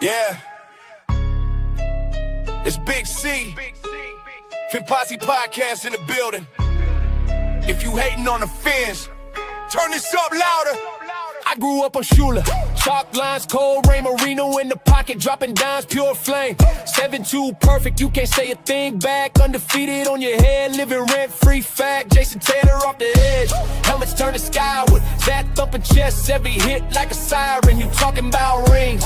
Yeah, it's Big C, Fin Posse Podcast in the building. If you hating on the Fins, turn this up louder. I grew up on Shula, chalk lines, cold rain, Marino in the pocket, dropping dimes, pure flame. 7-2 perfect, you can't say a thing back. Undefeated on your head, living rent-free fact. Jason Taylor off the edge, helmets turn to skyward. That thumping chest, every hit like a siren. You talking about rings?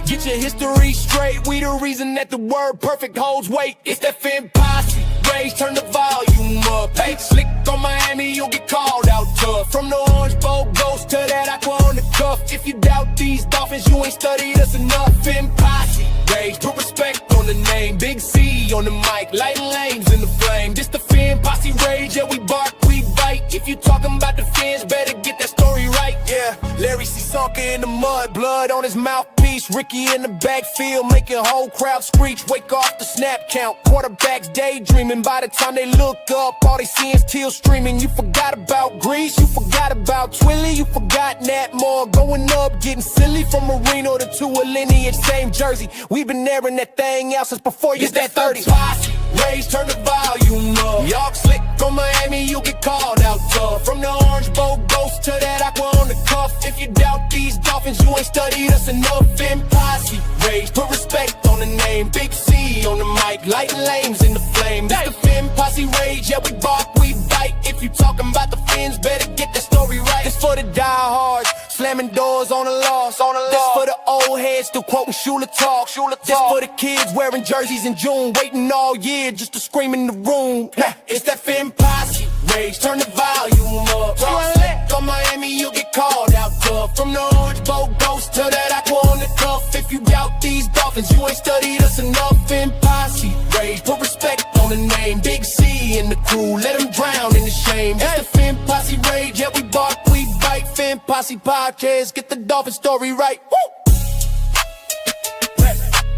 Get your history straight. We the reason that the word perfect holds weight. It's that Fin Posse. Rage, turn the volume up. Hey, slick on Miami, you'll get called out tough. From the orange boat ghost to that aqua on the cuff. If you doubt these Dolphins, you ain't studied us enough. Fin Posse. Rage, put respect on the name. Big C on the mic, lighting lanes in the flame. This the Fin Posse rage, yeah, we bark, we bite. If you talking about the Fins, better get that story right. Yeah, Larry C. Sunker in the mud, blood on his mouthpiece. Ricky in the backfield, making whole crowd screech. Wake off the snap count, quarterbacks daydreaming. By the time they look up, all they see is teal streaming. You forgot about Grease, you forgot about Twilly, you forgot Nat Moore. Going up, getting silly from Marino to a lineage, same jersey. We've been airing that thing out since before you that 30. Posse, Rage, turn the volume up. Y'all slick on Miami, you get called out tough. From the orange boat ghost to that aqua on the cuff. If you doubt these Dolphins, you ain't studied us enough. Fin Posse, Rage, put respect on the name. Big C on the mic, lighting lanes in the flame. This the Fin Posse rage, yeah, we bark, we bite. If you talking about the Fins, better get that story right. This for the diehards, slamming doors on the loss. This for the old heads still quoting Shula talk. This for the kids wearing jerseys in June, waiting all year just to scream in the room. It's that Fin Posse rage, turn the volume up. Slick on Miami, you'll get called out tough. From the orange boat ghost to that aqua on the cuff. If you doubt these Dolphins, you ain't studied us enough. Fin Posse rage, put respect on the name. Big C in the crew, let them drown in the shame. It's the Fin Posse rage, yeah, we bark, we bite. Fin Posse Podcast, get the Dolphin story right. Woo!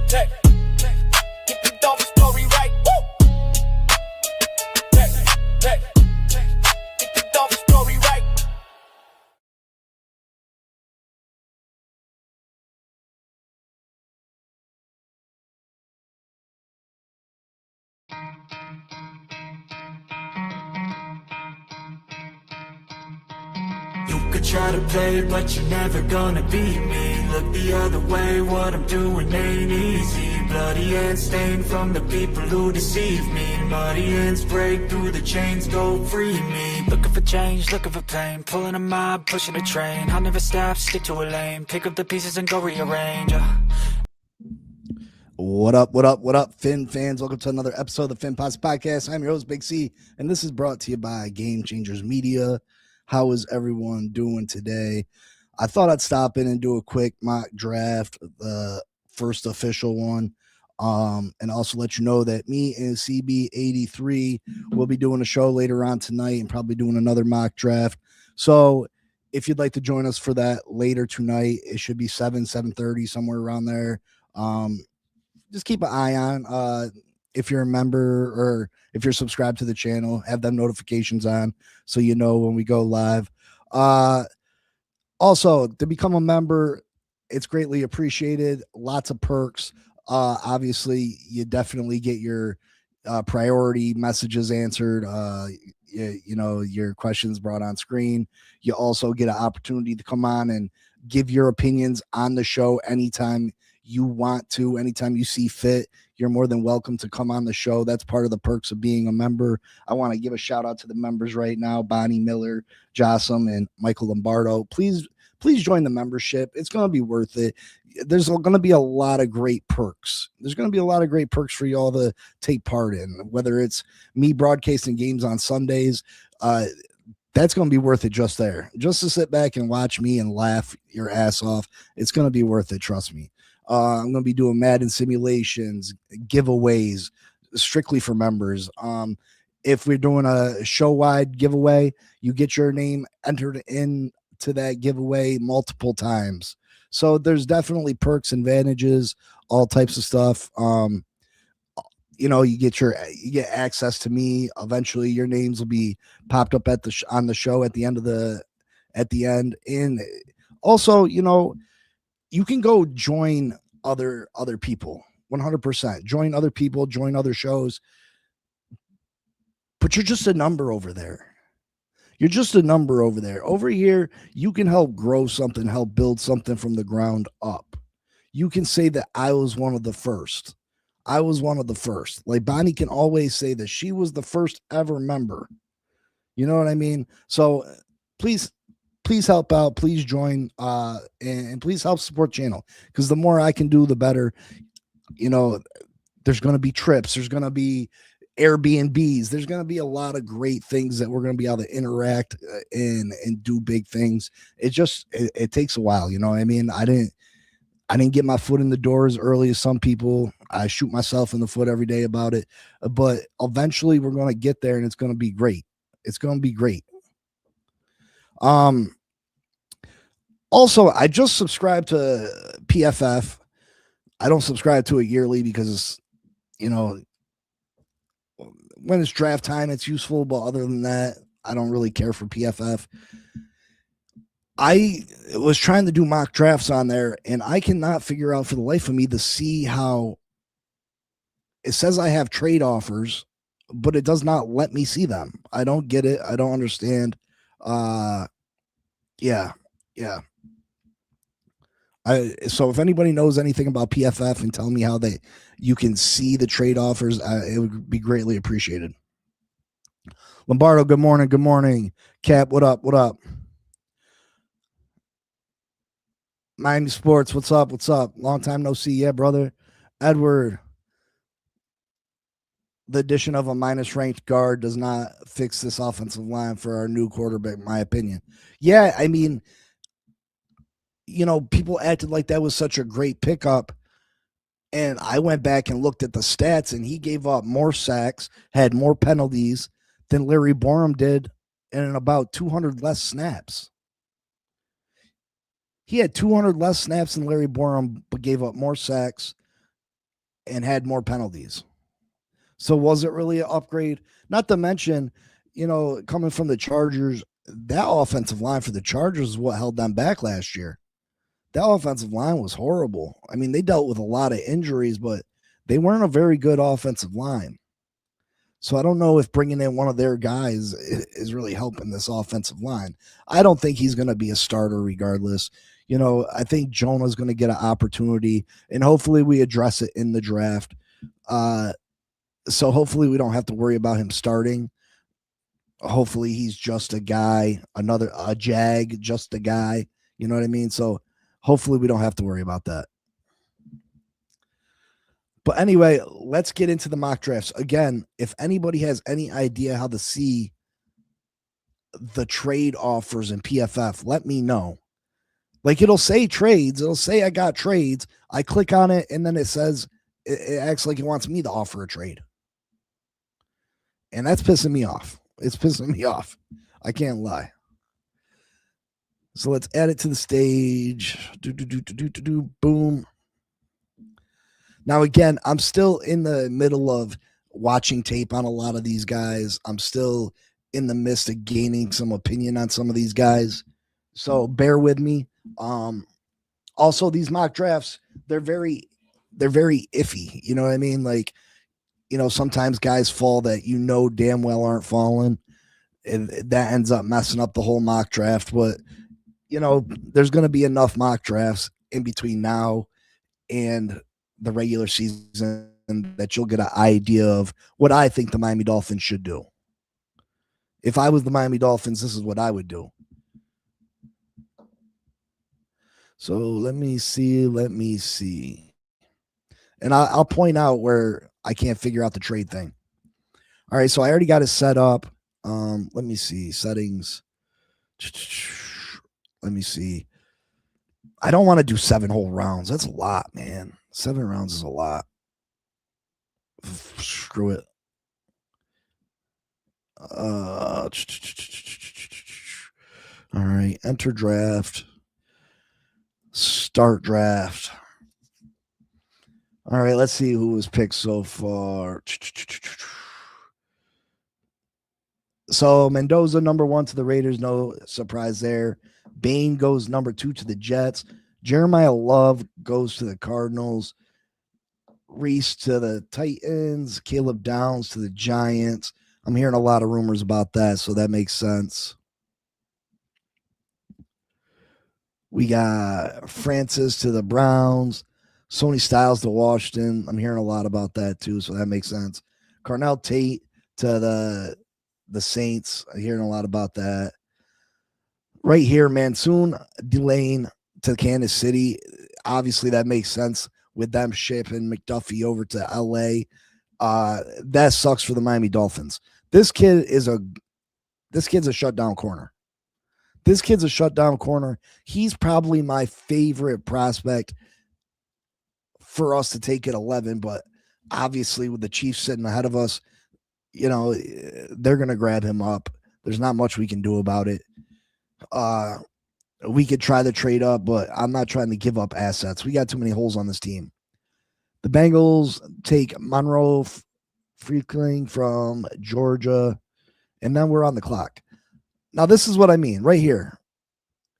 Get the Dolphin story right. Woo! Get the Dolphin story right. You could try to play, but you're never gonna beat me. Look the other way, what I'm doing ain't easy. Bloody hands stained from the people who deceive me. Muddy hands break through the chains, go free me. Looking for change, looking for pain. Pulling a mob, pushing a train. I'll never stop, stick to a lane. Pick up the pieces and go rearrange. What up, Fin fans? Welcome to another episode of the Fin Posse Podcast. I'm your host, Big C, and this is brought to you by Game Changers Media. How is everyone doing today? I thought I'd stop in and do a quick mock draft, the first official one, and also let you know that me and CB83 will be doing a show later on tonight and probably doing another mock draft. So if you'd like to join us for that later tonight, it should be 7:30, somewhere around there. Just keep an eye on if you're a member or if you're subscribed to the channel, have them notifications on so you know when we go live. Also, to become a member, it's greatly appreciated. Lots of perks. Obviously, you definitely get your priority messages answered. You know, your questions brought on screen. You also get an opportunity to come on and give your opinions on the show anytime you want to, anytime you see fit. You're more than welcome to come on the show. That's part of the perks of being a member. I want to give a shout out to the members right now, Bonnie Miller, Jossam, and Michael Lombardo. Please join the membership. It's going to be worth it. There's going to be a lot of great perks. There's going to be a lot of great perks for you all to take part in, whether it's me broadcasting games on Sundays. That's going to be worth it just there. Just to sit back and watch me and laugh your ass off. It's going to be worth it. Trust me. I'm going to be doing Madden simulations, giveaways, strictly for members. If we're doing a show-wide giveaway, you get your name entered into that giveaway multiple times. So there's definitely perks, advantages, all types of stuff. You know, you get access to me. Eventually, your names will be popped up at on the show at the end. And also, you know, you can go join other people. 100%. Join other people, join other shows. But you're just a number over there. You're just a number over there. Over here, you can help grow something, help build something from the ground up. You can say that I was one of the first. I was one of the first. Like Bonnie can always say that she was the first ever member. You know what I mean? So please help out. Please join and please help support channel, because the more I can do, the better. You know, there's going to be trips. There's going to be Airbnbs. There's going to be a lot of great things that we're going to be able to interact and do big things. It takes a while. You know what I mean? I didn't get my foot in the door as early as some people. I shoot myself in the foot every day about it, but eventually we're going to get there and it's going to be great. It's going to be great. Also, I just subscribed to PFF. I don't subscribe to it yearly because, you know, when it's draft time, it's useful. But other than that, I don't really care for PFF. I was trying to do mock drafts on there, and I cannot figure out for the life of me to see how it says I have trade offers, but it does not let me see them. I don't get it. I don't understand. Yeah. So if anybody knows anything about PFF and tell me how you can see the trade offers, it would be greatly appreciated. Lombardo, good morning. Good morning. Cap, what up? What up? Miami Sports, what's up? What's up? Long time no see. Yeah, brother. Edward, the addition of a minus ranked guard does not fix this offensive line for our new quarterback, in my opinion. Yeah, I mean, you know, people acted like that was such a great pickup. And I went back and looked at the stats, and he gave up more sacks, had more penalties than Larry Borum did, and about 200 less snaps. He had 200 less snaps than Larry Borum, but gave up more sacks and had more penalties. So was it really an upgrade? Not to mention, you know, coming from the Chargers, that offensive line for the Chargers is what held them back last year. That offensive line was horrible. I mean, they dealt with a lot of injuries, but they weren't a very good offensive line. So I don't know if bringing in one of their guys is really helping this offensive line. I don't think he's going to be a starter regardless. You know, I think Jonah's going to get an opportunity, and hopefully we address it in the draft. So hopefully we don't have to worry about him starting. Hopefully he's just a guy, a jag, just a guy. You know what I mean? So hopefully we don't have to worry about that. But anyway, let's get into the mock drafts. Again, if anybody has any idea how to see the trade offers in PFF, let me know. Like, it'll say trades. It'll say I got trades. I click on it, and then it says, it acts like it wants me to offer a trade. And that's pissing me off. It's pissing me off. I can't lie. So let's add it to the stage. Boom. Now, again, I'm still in the middle of watching tape on a lot of these guys. I'm still in the midst of gaining some opinion on some of these guys. So bear with me. Also, these mock drafts, they're very iffy. You know what I mean? Like, you know, sometimes guys fall that you know damn well aren't falling, and that ends up messing up the whole mock draft. But, you know, there's going to be enough mock drafts in between now and the regular season that you'll get an idea of what I think the Miami Dolphins should do. If I was the Miami Dolphins, this is what I would do. So let me see. And I'll point out where I can't figure out the trade thing. All right, so I already got it set up. Let me see. Settings. Let me see. I don't want to do 7 whole rounds. That's a lot, man. 7 rounds is a lot. Screw it. All right, enter draft. Start draft. All right, let's see who was picked so far. So Mendoza, number 1 to the Raiders. No surprise there. Bain goes number 2 to the Jets. Jeremiah Love goes to the Cardinals. Reese to the Titans. Caleb Downs to the Giants. I'm hearing a lot of rumors about that, so that makes sense. We got Francis to the Browns. Sony Styles to Washington. I'm hearing a lot about that too, so that makes sense. Carnell Tate to the Saints. I'm hearing a lot about that. Right here, Mansoon Delane to Kansas City. Obviously, that makes sense with them shipping McDuffie over to LA. That sucks for the Miami Dolphins. This kid's a shutdown corner. He's probably my favorite prospect for us to take at 11, but obviously with the Chiefs sitting ahead of us, they're going to grab him up. There's not much we can do about it. We could try to trade up, but I'm not trying to give up assets. We got too many holes on this team. The Bengals take Monroe Freakling from Georgia, and then we're on the clock. Now, this is what I mean right here.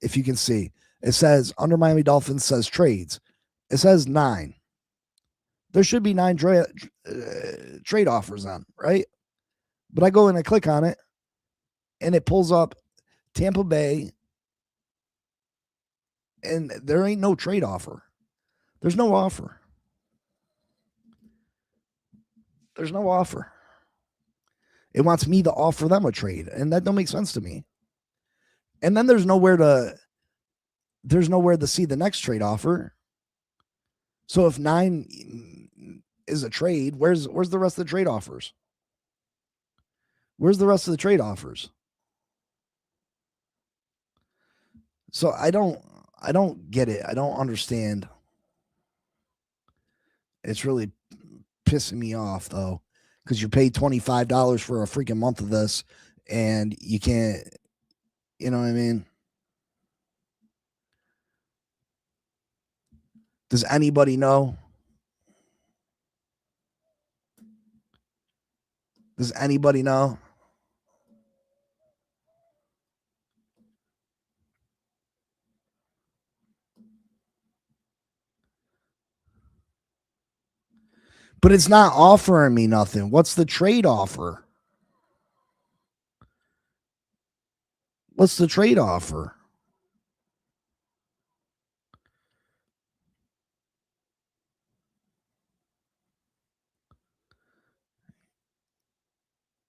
If you can see, it says under Miami Dolphins says trades. It says 9. There should be 9 trade offers on, right? But I go and I click on it, and it pulls up Tampa Bay, and there ain't no trade offer. There's no offer. There's no offer. It wants me to offer them a trade, and that don't make sense to me. And then there's nowhere to see the next trade offer. So if 9 is a trade, where's the rest of the trade offers? Where's the rest of the trade offers? So I don't get it. I don't understand. It's really pissing me off though, because you pay $25 for a freaking month of this, and you can't. You know what I mean? Does anybody know? Does anybody know? But it's not offering me nothing. What's the trade offer? What's the trade offer?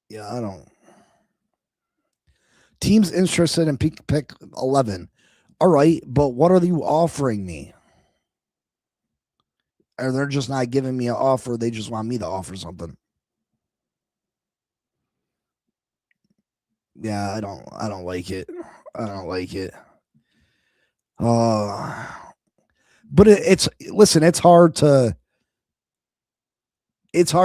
Yeah, I don't. Teams interested in pick 11. All right, but what are you offering me? Or they're just not giving me an offer. They just want me to offer something. Yeah, I don't like it. I don't like it. But it's hard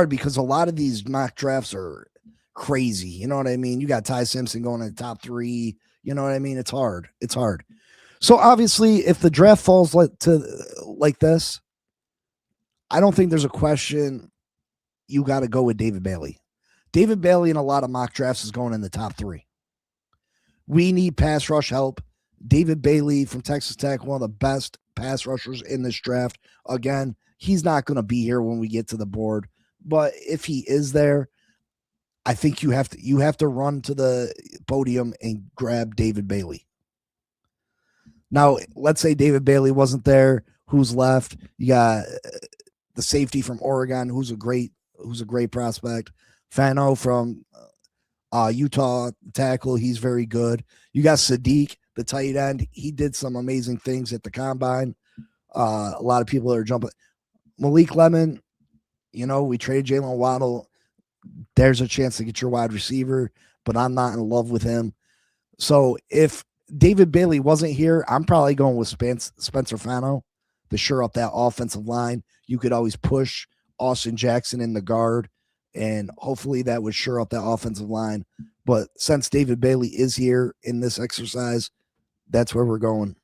because a lot of these mock drafts are crazy. You know what I mean? You got Ty Simpson going in the top 3. You know what I mean? It's hard. So obviously, if the draft falls like this, I don't think there's a question. You got to go with David Bailey. David Bailey in a lot of mock drafts is going in the top 3. We need pass rush help. David Bailey from Texas Tech, one of the best pass rushers in this draft. Again, he's not going to be here when we get to the board, but if he is there, I think you have to run to the podium and grab David Bailey. Now, let's say David Bailey wasn't there. Who's left? You got the safety from Oregon, who's a great prospect. Fano from Utah tackle, he's very good. You got Sadiq, the tight end. He did some amazing things at the combine. A lot of people are jumping. Malik Lemon, we traded Jalen Waddle. There's a chance to get your wide receiver, but I'm not in love with him. So if David Bailey wasn't here, I'm probably going with Spencer Fano to shore up that offensive line. You could always push Austin Jackson in the guard, and hopefully that would shore up that offensive line. But since David Bailey is here in this exercise, that's where we're going.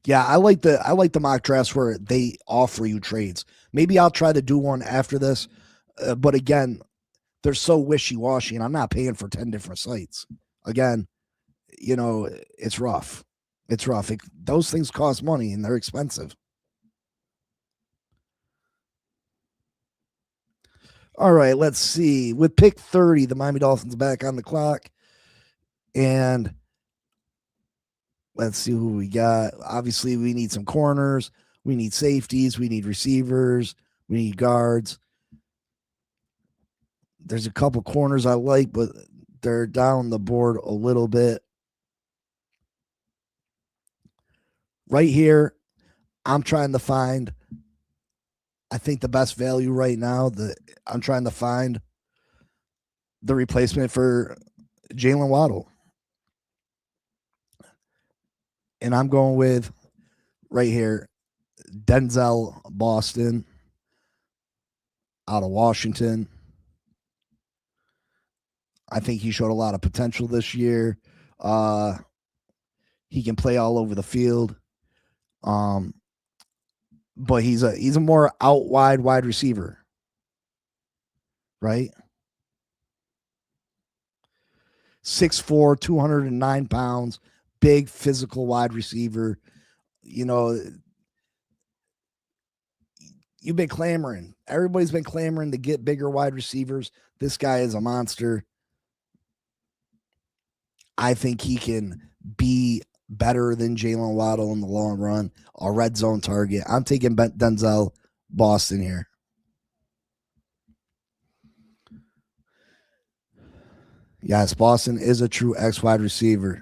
Yeah, I like the mock drafts where they offer you trades. Maybe I'll try to do one after this. But again, they're so wishy-washy, and I'm not paying for 10 different sites. Again, it's rough. It's rough. Those things cost money, and they're expensive. All right, let's see. With pick 30, the Miami Dolphins back on the clock. And let's see who we got. Obviously, we need some corners. We need safeties. We need receivers. We need guards. There's a couple corners I like, but they're down the board a little bit. Right here, I'm trying to find, I think, the best value right now. I'm trying to find the replacement for Jalen Waddle. And I'm going with, right here, Denzel Boston out of Washington. I think he showed a lot of potential this year. He can play all over the field. But he's a more out wide receiver. Right? 6'4", 209 pounds, big physical wide receiver. You've been clamoring. Everybody's been clamoring to get bigger wide receivers. This guy is a monster. I think he can be better than Jalen Waddle in the long run, a red zone target. I'm taking Denzel Boston here. Yes, Boston is a true X wide receiver.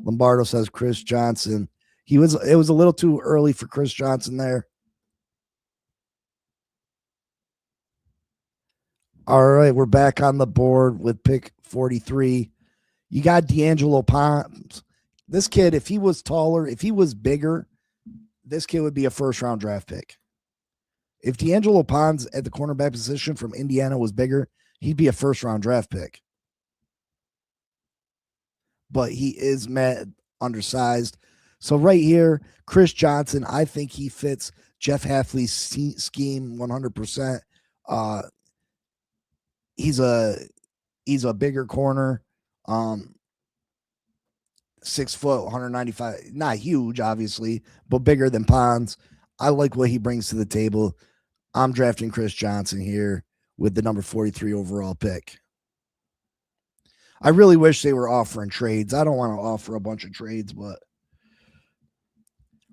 Lombardo says Chris Johnson. It was a little too early for Chris Johnson there. All right, we're back on the board with pick 43. You got D'Angelo Pons. This kid, if he was taller, if he was bigger, this kid would be a first-round draft pick. If D'Angelo Pons at the cornerback position from Indiana was bigger, he'd be a first-round draft pick. But he is undersized. So right here, Chris Johnson, I think he fits Jeff Hafley's scheme 100%. He's a bigger corner. 6 foot, 195, not huge, obviously, but bigger than Pons. I like what he brings to the table. I'm drafting Chris Johnson here with the number 43 overall pick. I really wish they were offering trades. I don't want to offer a bunch of trades, but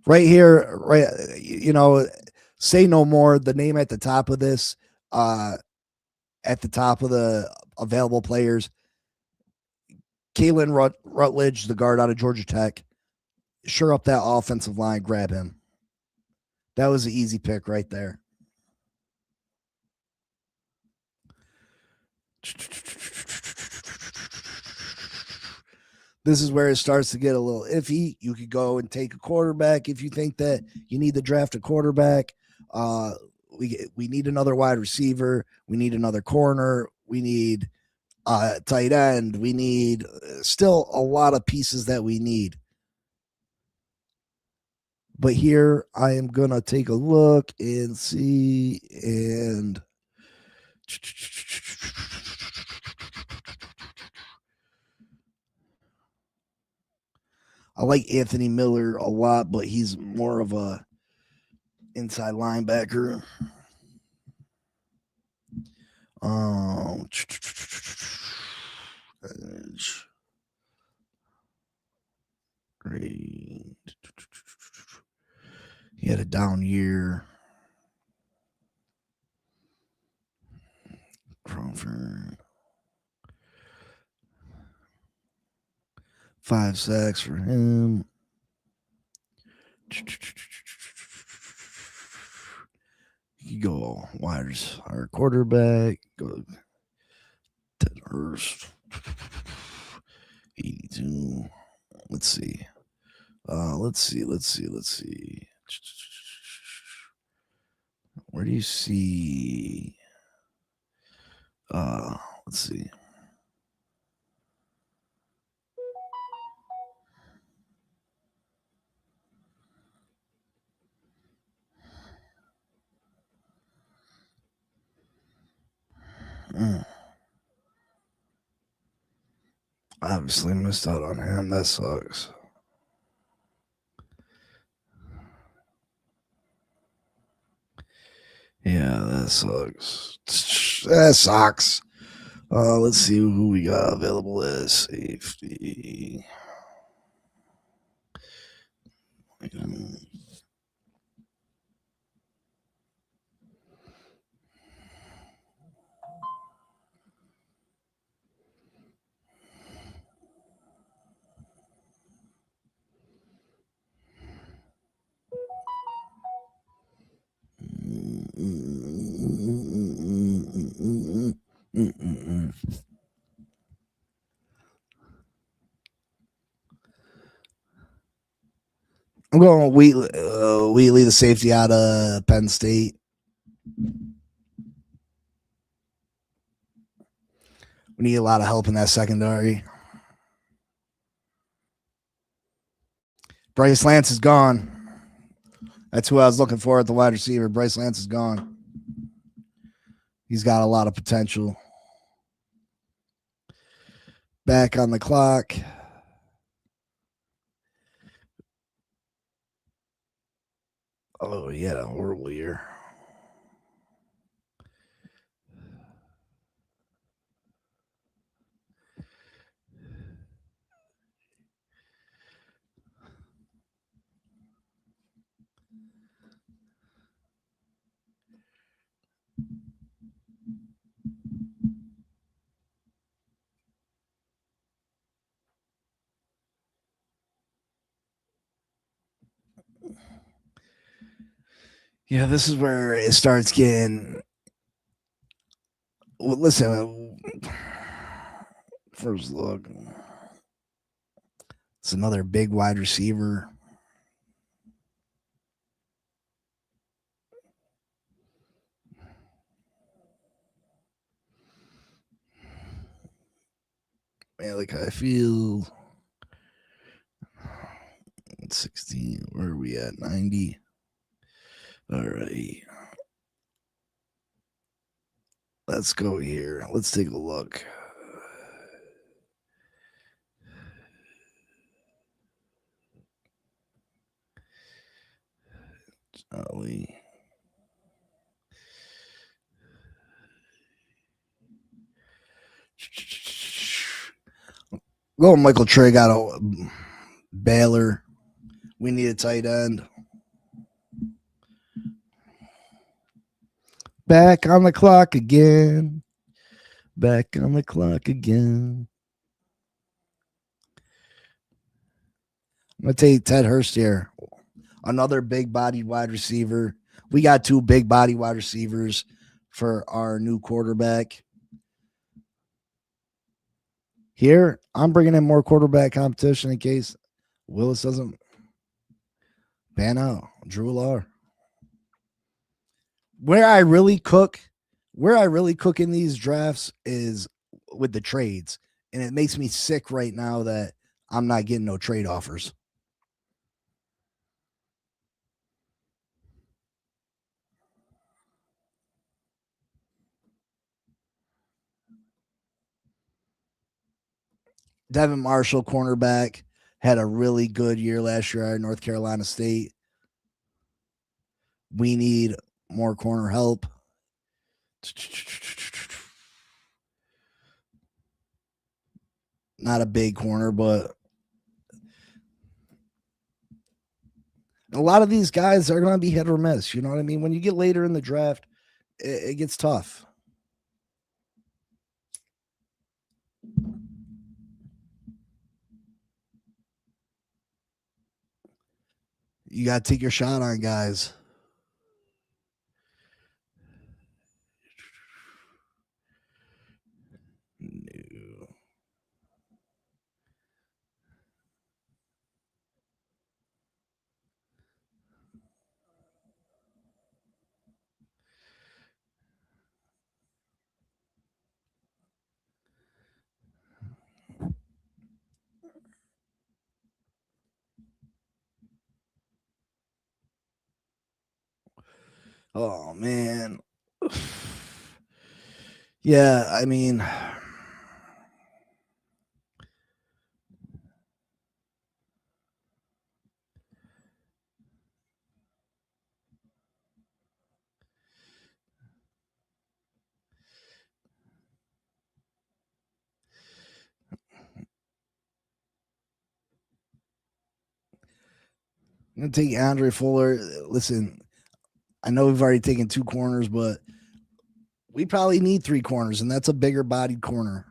right here, right, say no more. The name at the top of this, at the top of the available players, Kalen Rutledge, the guard out of Georgia Tech. Sure up that offensive line, grab him. That was an easy pick right there. This is where it starts to get a little iffy. You could go and take a quarterback if you think that you need to draft a quarterback. We need another wide receiver. We need another corner. We need tight end. We need still a lot of pieces that we need. But here I am going to take a look and see. And I like Anthony Miller a lot, but he's more of a inside linebacker. Great. He had a down year. Crawford. 5 sacks for him. You go wires, our quarterback. Go Ted Hurst. 82. Let's see. Let's see. Where do you see? Let's see. Obviously missed out on him. That sucks. Yeah, that sucks. That sucks. Let's see who we got available as safety. I'm going Wheatley, the safety out of Penn State. We need a lot of help in that secondary. Bryce Lance is gone. That's who I was looking for at the wide receiver. Bryce Lance is gone. He's got a lot of potential. Back on the clock. Oh, he had a horrible year. Yeah, this is where it starts getting. Well, listen, first look. It's another big wide receiver. Man, like I feel 16. Where are we at? 90. All right. Let's go here. Let's take a look. Charlie. Go Michael Trigg out of Baylor. We need a tight end. Back on the clock again. Back on the clock again. I'm going to take Ted Hurst here. Another big-bodied wide receiver. We got two big-body wide receivers for our new quarterback. Here, I'm bringing in more quarterback competition in case Willis doesn't pan out. Drew Lar. Where I really cook in these drafts is with the trades. And it makes me sick right now that I'm not getting no trade offers. Devon Marshall, cornerback, had a really good year last year at North Carolina State. We need more corner help. Not a big corner, but a lot of these guys are going to be hit or miss. You know what I mean? When you get later in the draft, it gets tough. You got to take your shot on guys. Oh, man. Yeah, I mean, I'm gonna take Andre Fuller. Listen, I know we've already taken 2 corners, but we probably need 3 corners, and that's a bigger bodied corner.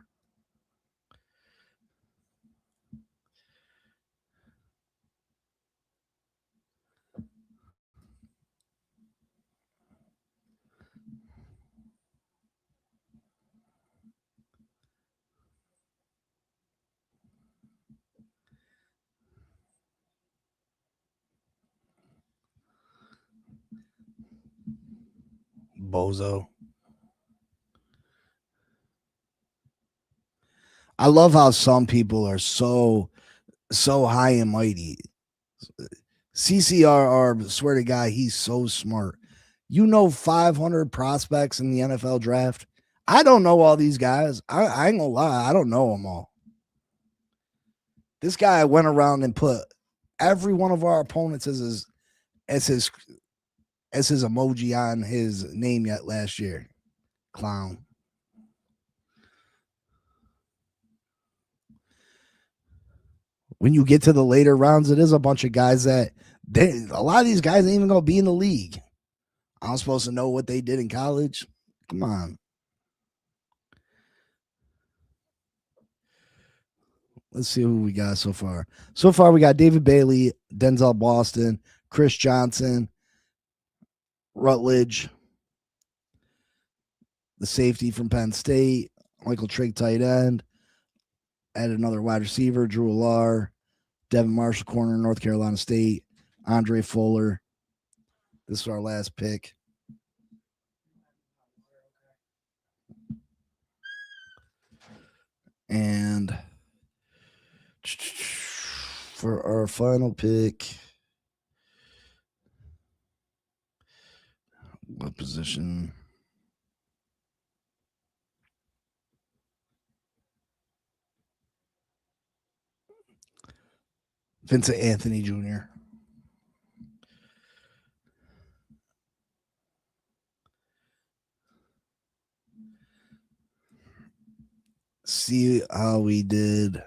Bozo. I love how some people are so high and mighty. CCRR, swear to God, he's so smart. 500 prospects in the NFL draft. I don't know all these guys. I ain't gonna lie, I don't know them all. This guy went around and put every one of our opponents as his emoji on his name yet last year. Clown. When you get to the later rounds, it is a bunch of guys that a lot of these guys ain't even gonna be in the league. I'm supposed to know what they did in college. Come on. Let's see who we got so far. So far, we got David Bailey, Denzel Boston, Chris Johnson, Rutledge, the safety from Penn State, Michael Trigg, tight end, add another wide receiver, Drew Alar, Devon Marshall, corner, North Carolina State, Andre Fuller. This is our last pick. And for our final pick, what position? Vincent Anthony Jr. See how we did.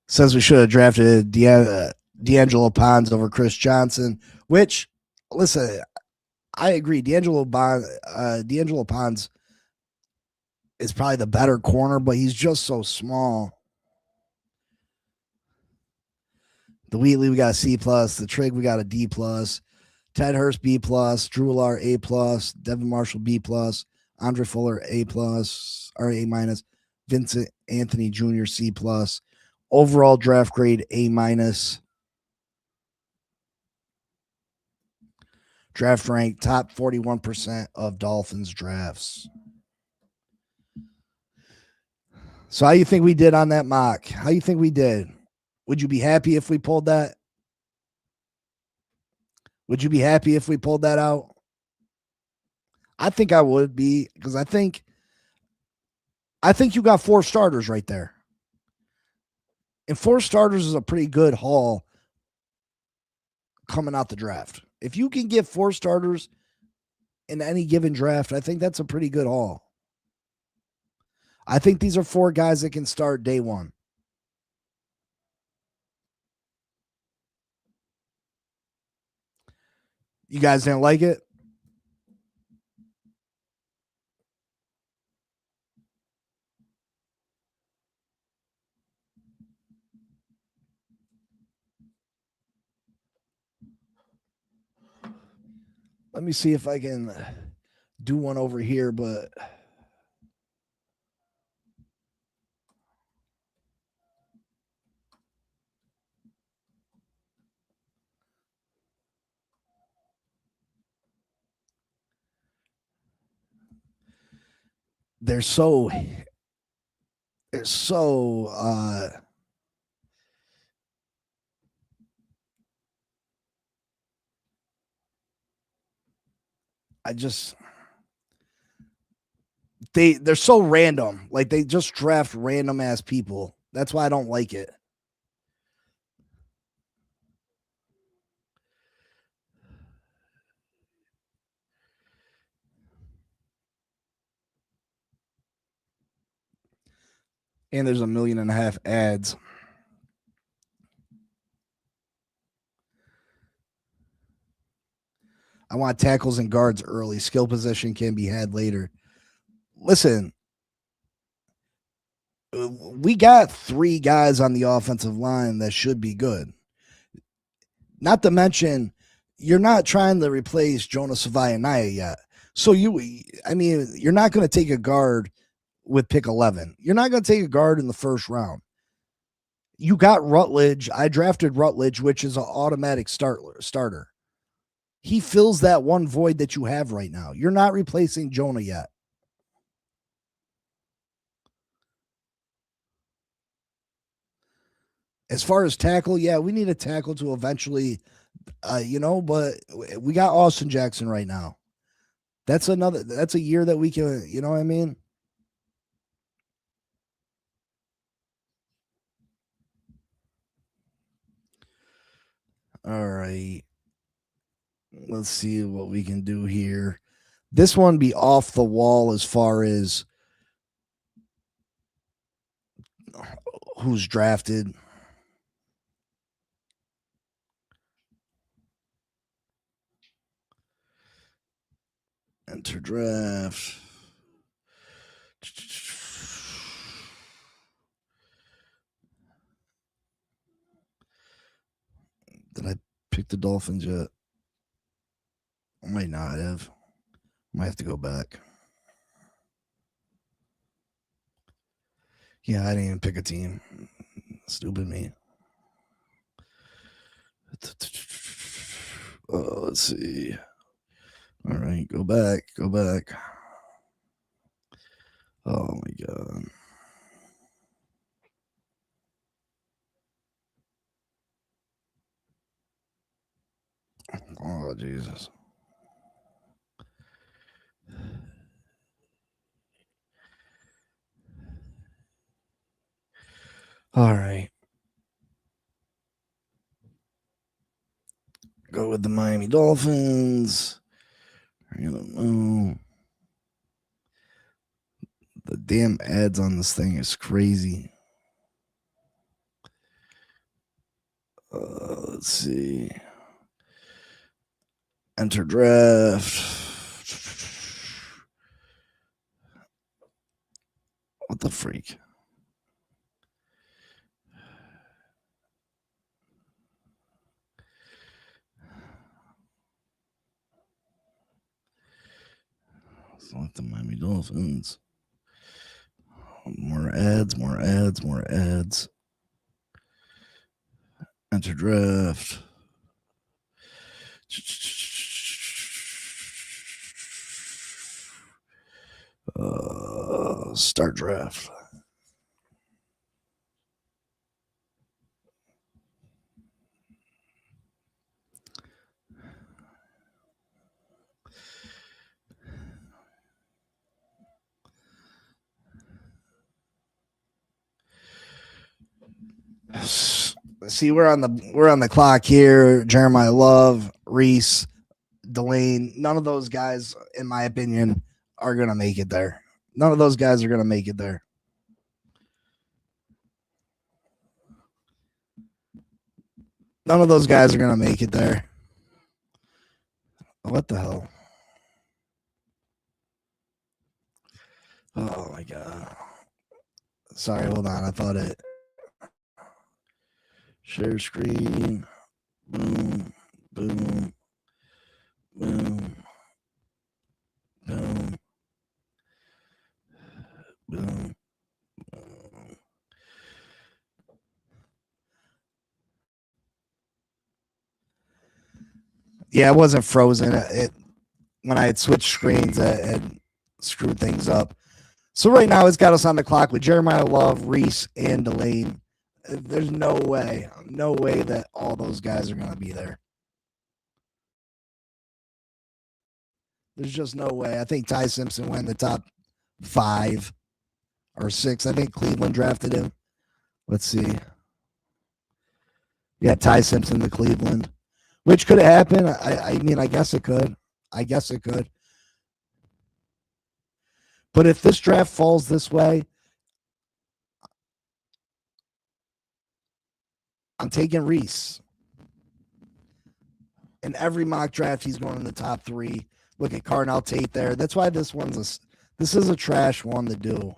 Says we should have drafted D'Angelo Pons over Chris Johnson, which, listen, I agree. D'Angelo Pons is probably the better corner, but he's just so small. The Wheatley, we got a C plus. The Trigg, we got a D plus. Ted Hurst, B plus. Drew Alar, A plus. Devon Marshall, B plus. Andre Fuller, A plus or A minus. Vincent Anthony Jr., C plus. Overall draft grade, A minus. Draft rank, top 41% of Dolphins drafts. So how you think we did on that mock? How you think we did? Would you be happy if we pulled that? Would you be happy if we pulled that out? I think I would be, because I think you got 4 starters right there. And 4 starters is a pretty good haul coming out the draft. If you can get 4 starters in any given draft, I think that's a pretty good haul. I think these are 4 guys that can start day one. You guys didn't like it? Let me see if I can do one over here, but they're so they're so random. Like, they just draft random ass people. That's why I don't like it. And there's 1.5 million ads. I want tackles and guards early. Skill position can be had later. Listen, we got 3 guys on the offensive line that should be good. Not to mention, you're not trying to replace Jonas Savaianaya yet. So you're not going to take a guard with pick 11. You're not going to take a guard in the first round. You got Rutledge. I drafted Rutledge, which is an automatic starter. He fills that one void that you have right now. You're not replacing Jonah yet. As far as tackle, yeah, we need a tackle to eventually, but we got Austin Jackson right now. That's a year that we can, you know what I mean? All right. Let's see what we can do here. This one be off the wall as far as who's drafted. Enter draft. Did I pick the Dolphins yet? I might not have. Might have to go back. Yeah, I didn't even pick a team. Stupid me. Let's see. All right, go back. Oh my God. Oh, Jesus. All right. Go with the Miami Dolphins. I don't know. The damn ads on this thing is crazy. Let's see. Enter draft. What the freak? Select the Miami Dolphins. More ads. Enter draft. Start draft. See, we're on the clock here. Jeremiah Love, Reese, Delane. None of those guys, in my opinion, are gonna make it there. None of those guys are gonna make it there. None of those guys are gonna make it there. What the hell? Oh my God. Sorry, hold on. I thought it. Share screen. Boom. Boom. Boom. Boom. Boom. Yeah, it wasn't frozen. When I had switched screens, it had screwed things up. So right now, it's got us on the clock with Jeremiah Love, Reese, and Delane. There's no way that all those guys are going to be there. There's just no way. I think Ty Simpson went in the top 5 or 6. I think Cleveland drafted him. Let's see. Yeah, Ty Simpson to Cleveland, which could happen. I mean, I guess it could. But if this draft falls this way, I'm taking Reese. In every mock draft, he's going in the top 3. Look at Carnell Tate there. That's why this is a trash one to do.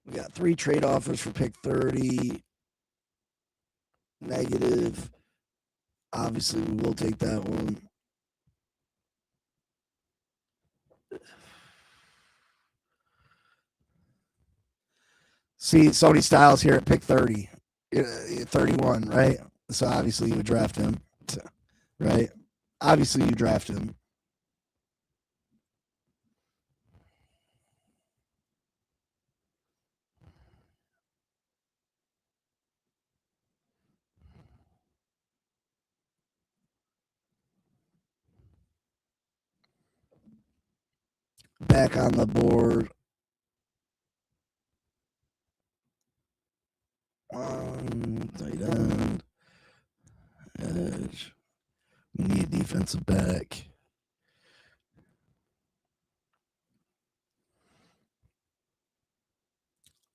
We got 3 trade offers for pick 30. Negative. Obviously, we will take that one. See, Sony Styles here at pick 30. 31, right? So obviously you would draft him, right? Obviously you draft him. Back on the board. Tight end. Edge. We need a defensive back.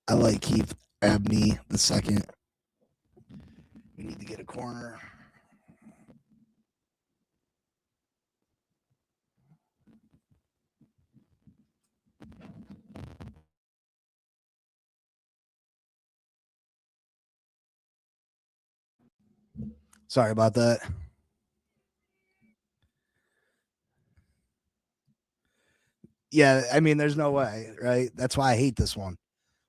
I like Keith Abney the second. We need to get a corner. Sorry about that. Yeah, I mean, there's no way, right? That's why I hate this one.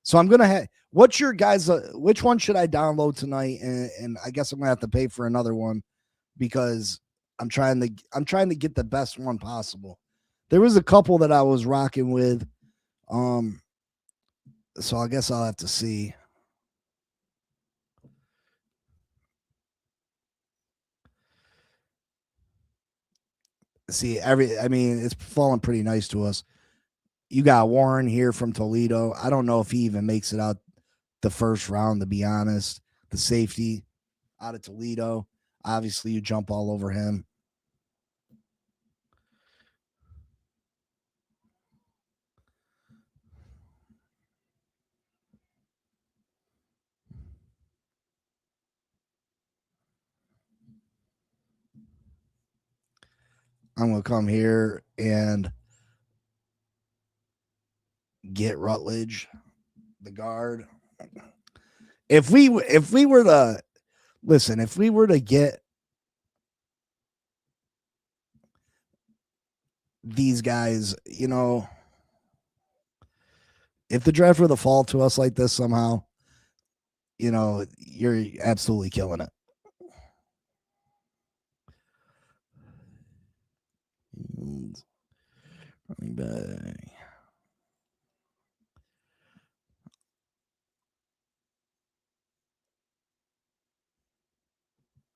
So I'm gonna have. What's your guys? Which one should I download tonight? And I guess I'm gonna have to pay for another one because I'm trying to get the best one possible. There was a couple that I was rocking with, so I guess I'll have to see. I mean, it's falling pretty nice to us. You got Warren here from Toledo. I don't know if he even makes it out the first round, to be honest. The safety out of Toledo. Obviously, you jump all over him. I'm going to come here and get Rutledge, the guard. If we were to get these guys, you know, if the draft were to fall to us like this somehow, you know, you're absolutely killing it. Running back.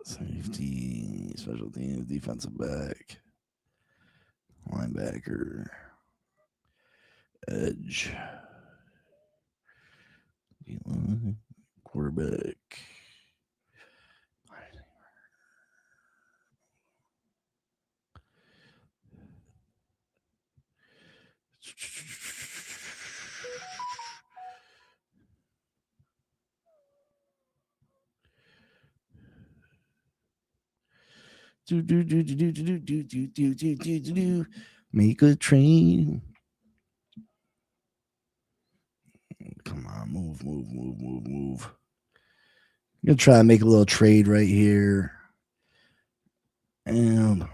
Safety, special teams, defensive back, linebacker, edge, quarterback. Make a train. Come on, move. I'm gonna try to make a little trade right here. And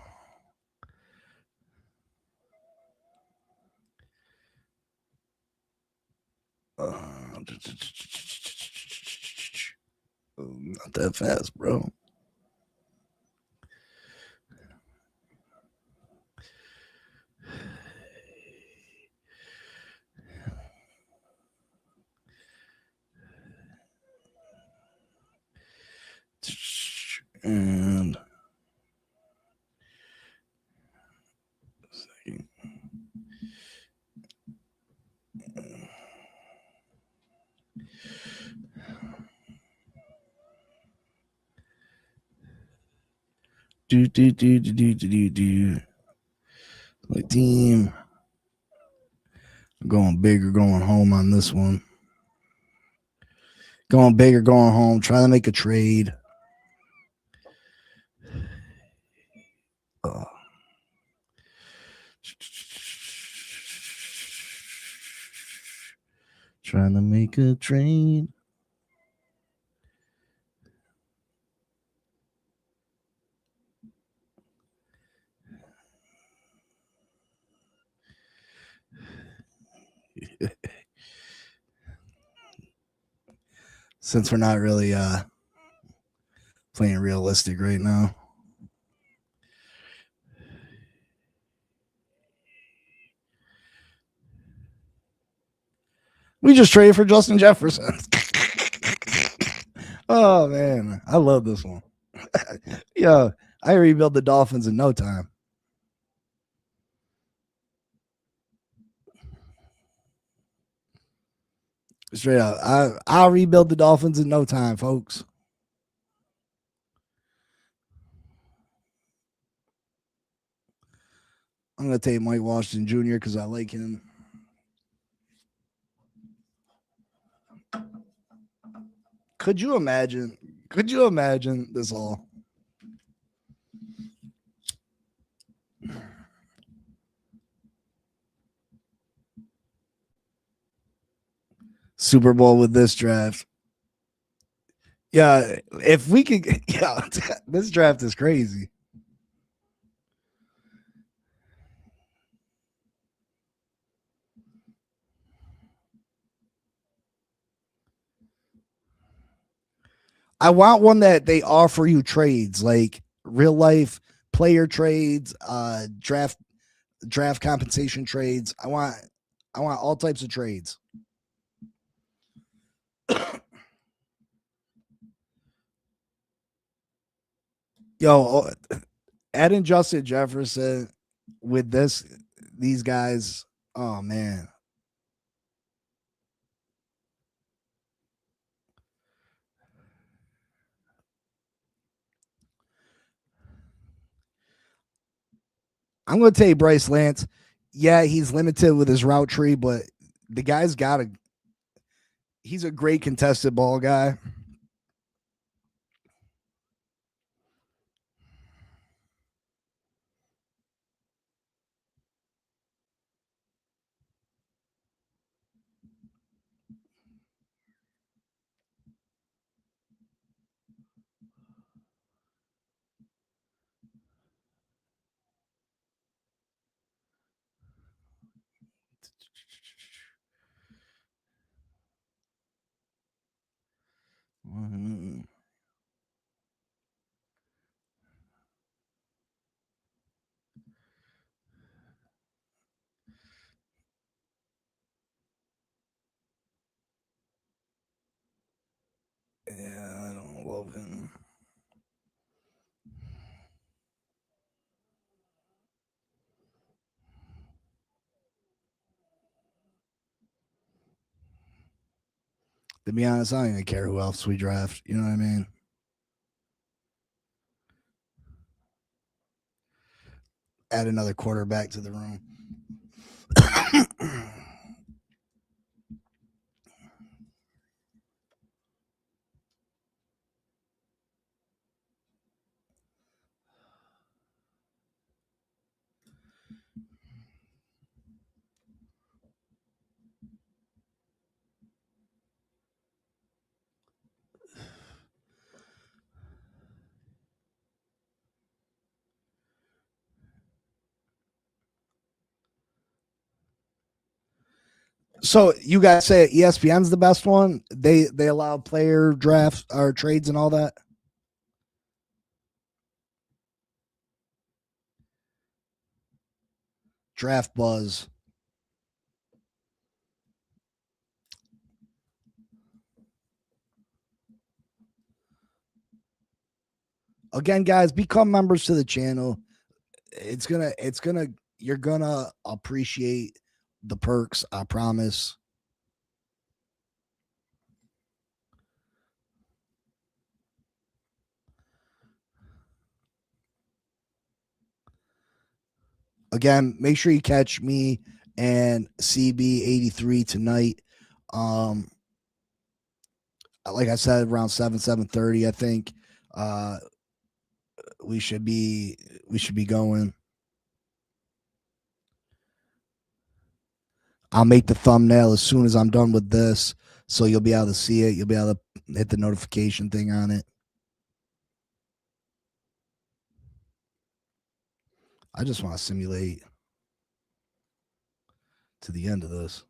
not that fast, bro. And My team. I'm going big or going home on this one. Going big or going home. Trying to make a trade. Trying to make a trade. Since we're not really playing realistic right now. We just traded for Justin Jefferson. Oh man, I love this one. Yeah, I rebuild the Dolphins in no time. Straight up, I'll rebuild the Dolphins in no time, folks. I'm gonna take Mike Washington Jr. because I like him. Could you imagine? Could you imagine this all? Super Bowl with this draft. Yeah, if we could, yeah, this draft is crazy. I want one that they offer you trades, like real life player trades, draft compensation trades. I want all types of trades. Yo, adding Justin Jefferson with these guys. Oh man. I'm going to take Bryce Lance. Yeah, he's limited with his route tree, but the guy's he's a great contested ball guy. Yeah, I don't love him. To be honest, I don't even care who else we draft. You know what I mean? Add another quarterback to the room. So you guys say ESPN's the best one? They allow player drafts or trades and all that? Draft Buzz. Again, guys, become members to the channel. You're gonna appreciate the perks, I promise. Again, make sure you catch me and CB83 tonight. Like I said, around 7:30, I think. We should be going. I'll make the thumbnail as soon as I'm done with this, so you'll be able to see it. You'll be able to hit the notification thing on it. I just want to simulate to the end of this.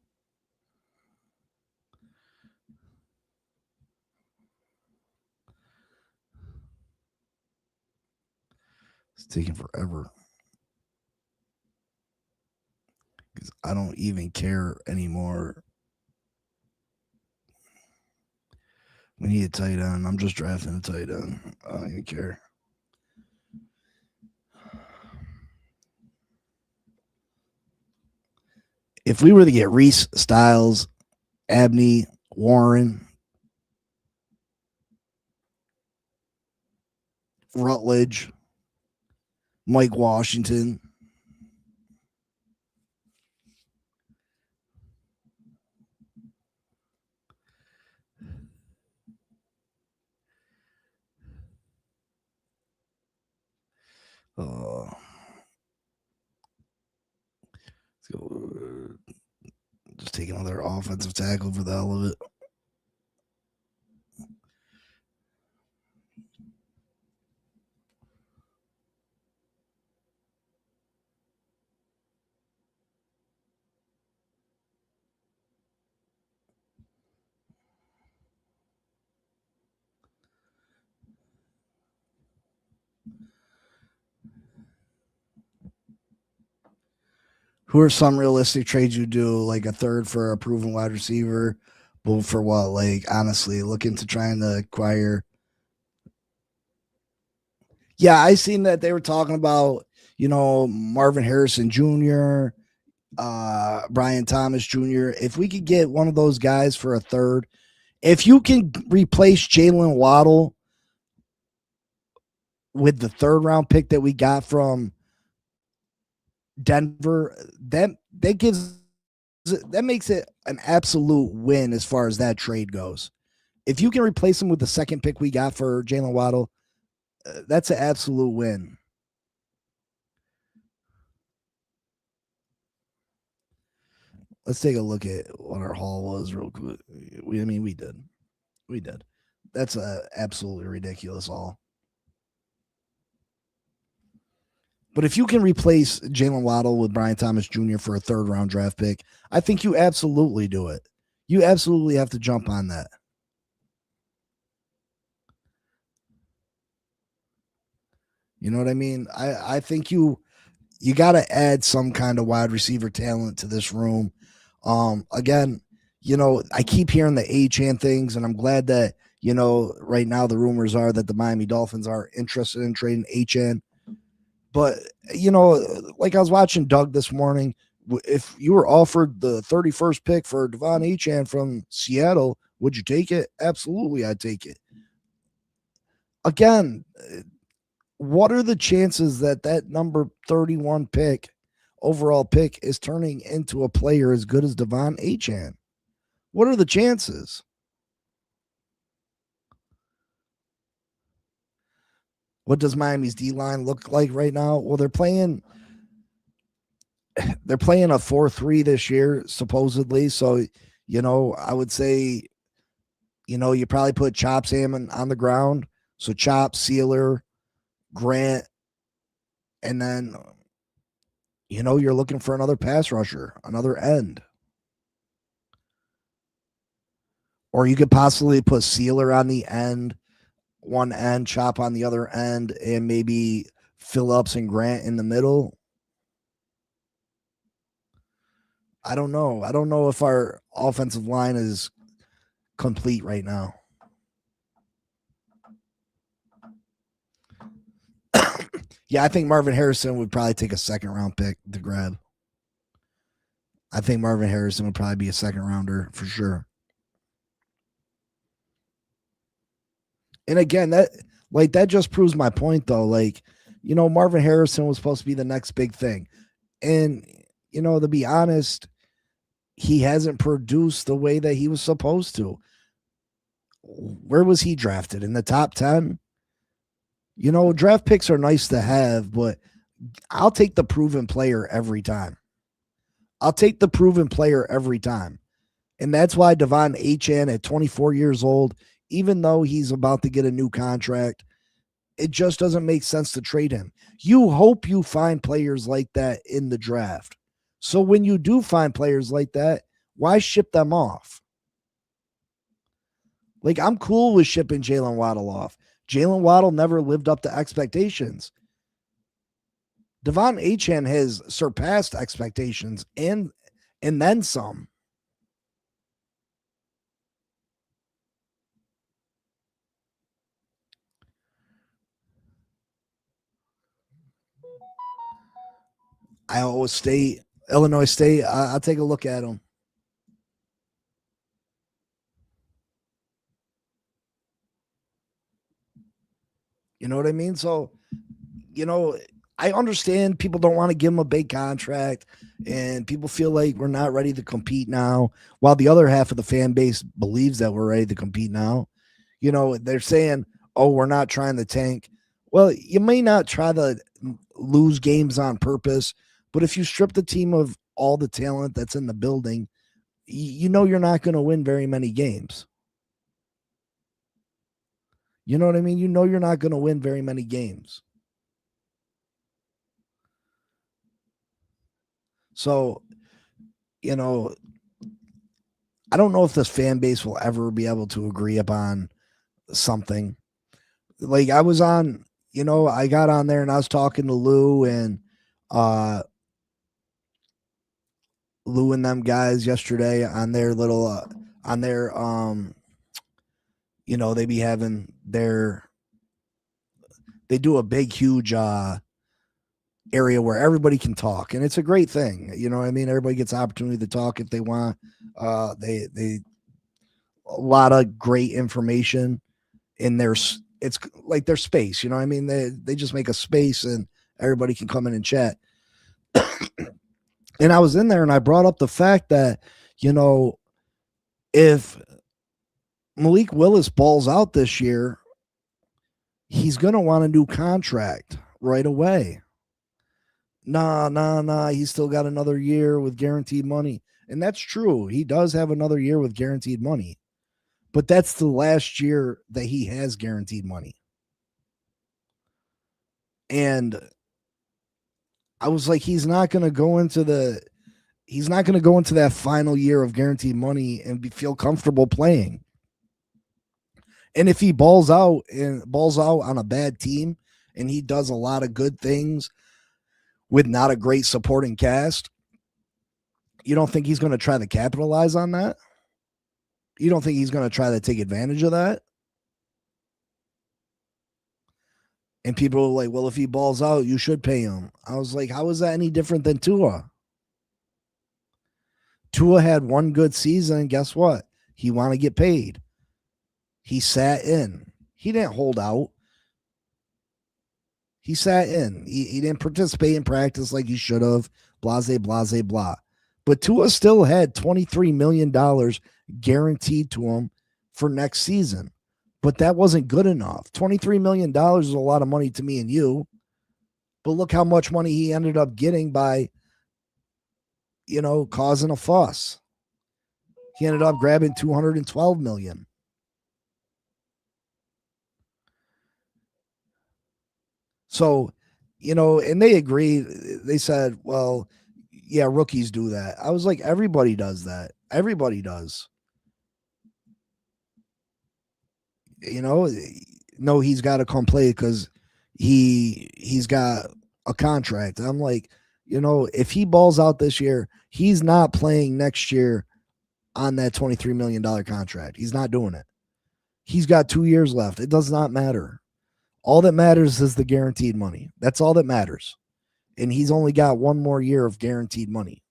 It's taking forever. Because I don't even care anymore. We need a tight end. I'm just drafting a tight end. I don't even care. If we were to get Reese, Styles, Abney, Warren, Rutledge, Mike Washington, let's go. Just take another offensive tackle for the hell of it. Who are some realistic trades you do? Like a third for a proven wide receiver, but for what? Like honestly, looking to trying to acquire. Yeah, I seen that they were talking about, Marvin Harrison Jr., Brian Thomas Jr. If we could get one of those guys for a third, if you can replace Jalen Waddle with the third round pick that we got from Denver, that makes it an absolute win as far as that trade goes. If you can replace him with the second pick we got for Jalen Waddle, that's an absolute win. Let's take a look at what our haul was real quick. We did. That's a absolutely ridiculous haul. But if you can replace Jalen Waddle with Brian Thomas Jr. for a third round draft pick, I think you absolutely do it. You absolutely have to jump on that. You know what I mean? I think you got to add some kind of wide receiver talent to this room. Again, I keep hearing the Achane things, and I'm glad that, right now the rumors are that the Miami Dolphins are interested in trading Achane. But, like I was watching Doug this morning, if you were offered the 31st pick for Devon Achane from Seattle, would you take it? Absolutely, I'd take it. Again, what are the chances that number 31 pick, overall pick, is turning into a player as good as Devon Achane? What are the chances? What does Miami's D-line look like right now? Well, they're playing a 4-3 this year, supposedly. So, I would say, you probably put Chop Salmon on the ground. So Chop, Sealer, Grant, and then, you're looking for another pass rusher, another end. Or you could possibly put Sealer on the end, one end, Chop on the other end, and maybe Phillips and Grant in the middle. I don't know. I don't know if our offensive line is complete right now. Yeah, I think Marvin Harrison would probably take a second round pick to grab. I think Marvin Harrison would probably be a second rounder for sure. And again, that just proves my point though. Like, Marvin Harrison was supposed to be the next big thing. And, to be honest, he hasn't produced the way that he was supposed to. Where was he drafted? In the top 10? Draft picks are nice to have, but I'll take the proven player every time. I'll take the proven player every time. And that's why Devon Achane at 24 years old, even though he's about to get a new contract, it just doesn't make sense to trade him. You hope you find players like that in the draft. So when you do find players like that, why ship them off? Like, I'm cool with shipping Jalen Waddle off. Jalen Waddle never lived up to expectations. Devon Achane has surpassed expectations and then some. Iowa State, Illinois State, I'll take a look at them. You know what I mean? So, I understand people don't want to give him a big contract and people feel like we're not ready to compete now, while the other half of the fan base believes that we're ready to compete now. They're saying, oh, we're not trying to tank. Well, you may not try to lose games on purpose, but if you strip the team of all the talent that's in the building, you're not going to win very many games. You know what I mean? You're not going to win very many games. So, I don't know if this fan base will ever be able to agree upon something. Like, I was on, I got on there and I was talking to Lou and them guys yesterday on their little on their they be having they do a big huge area where everybody can talk, and it's a great thing. You know what I mean? Everybody gets opportunity to talk if they want. They a lot of great information in their, it's like their space. You know what I mean? They just make a space and everybody can come in and chat. And I was in there and I brought up the fact that, if Malik Willis balls out this year, he's going to want a new contract right away. Nah. He's still got another year with guaranteed money. And that's true. He does have another year with guaranteed money. But that's the last year that he has guaranteed money. And I was like, he's not going to go into that final year of guaranteed money and feel comfortable playing. And if he balls out on a bad team and he does a lot of good things with not a great supporting cast, you don't think he's going to try to capitalize on that? You don't think he's going to try to take advantage of that? And people are like, well, if he balls out, you should pay him. I was like, how is that any different than Tua? Tua had one good season, and guess what? He wanted to get paid. He sat in. He didn't hold out. He sat in. He didn't participate in practice like he should have. Blase, blase, blah. But Tua still had $23 million guaranteed to him for next season. But that wasn't good enough. $23 million is a lot of money to me and you. But look how much money he ended up getting by, causing a fuss. He ended up grabbing $212 million. So, and they agreed. They said, well, yeah, rookies do that. I was like, everybody does that. Everybody does. No, he's got to come play because he's got a contract. I'm like, if he balls out this year, he's not playing next year on that $23 million contract. He's not doing it. He's got 2 years left. It does not matter. All that matters is the guaranteed money. That's all that matters. And he's only got one more year of guaranteed money.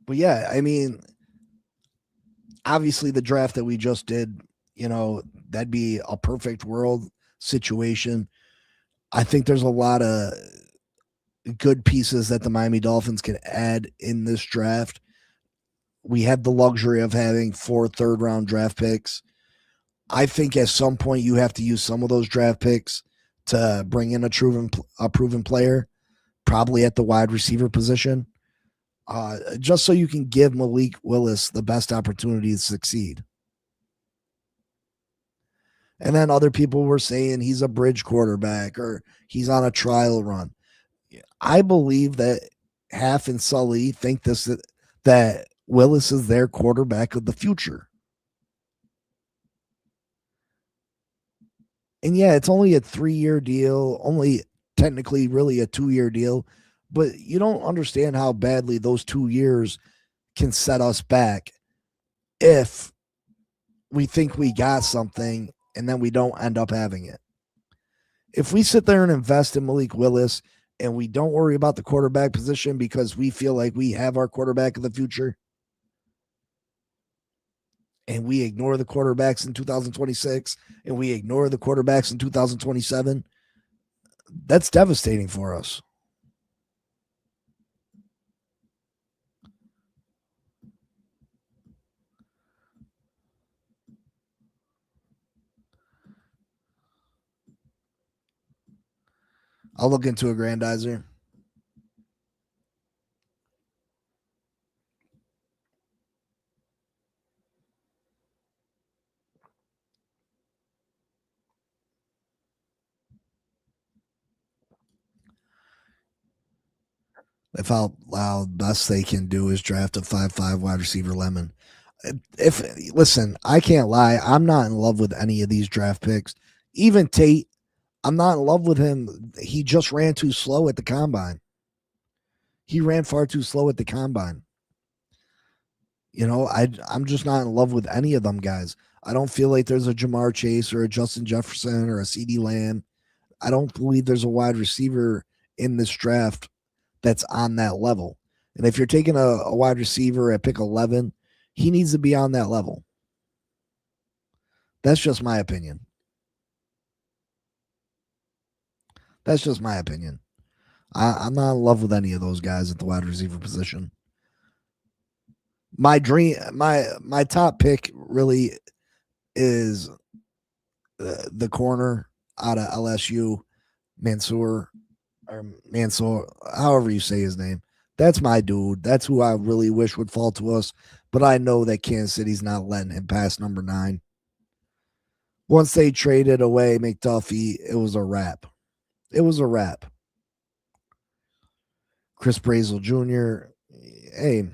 But yeah, I mean, obviously the draft that we just did, that'd be a perfect world situation. I think there's a lot of good pieces that the Miami Dolphins can add in this draft. We have the luxury of having 4 third-round draft picks. I think at some point you have to use some of those draft picks to bring in a proven player, probably at the wide receiver position, just so you can give Malik Willis the best opportunity to succeed. And then other people were saying he's a bridge quarterback or he's on a trial run. I believe that Half and Sully think that Willis is their quarterback of the future. And yeah, it's only a 3-year deal, only technically really a 2-year deal, but you don't understand how badly those 2 years can set us back if we think we got something and then we don't end up having it. If we sit there and invest in Malik Willis and we don't worry about the quarterback position because we feel like we have our quarterback of the future, and we ignore the quarterbacks in 2026 and we ignore the quarterbacks in 2027, that's devastating for us. I'll look into a grandizer. They felt best they can do is draft a 5'5" wide receiver lemon. Listen, I can't lie. I'm not in love with any of these draft picks. Even Tate, I'm not in love with him. He just ran too slow at the combine. He ran far too slow at the combine. You know, I'm just not in love with any of them guys. I don't feel like there's a Jamar Chase or a Justin Jefferson or a CeeDee Lamb. I don't believe there's a wide receiver in this draft that's on that level. And if you're taking a wide receiver at pick 11, he needs to be on that level. That's just my opinion. That's just my opinion. I'm not in love with any of those guys at the wide receiver position. My top pick really is the corner out of LSU, Mansour, however you say his name. That's my dude. That's who I really wish would fall to us. But I know that Kansas City's not letting him pass number 9. Once they traded away McDuffie, it was a wrap. It was a wrap. Chris Brazel Jr., hey,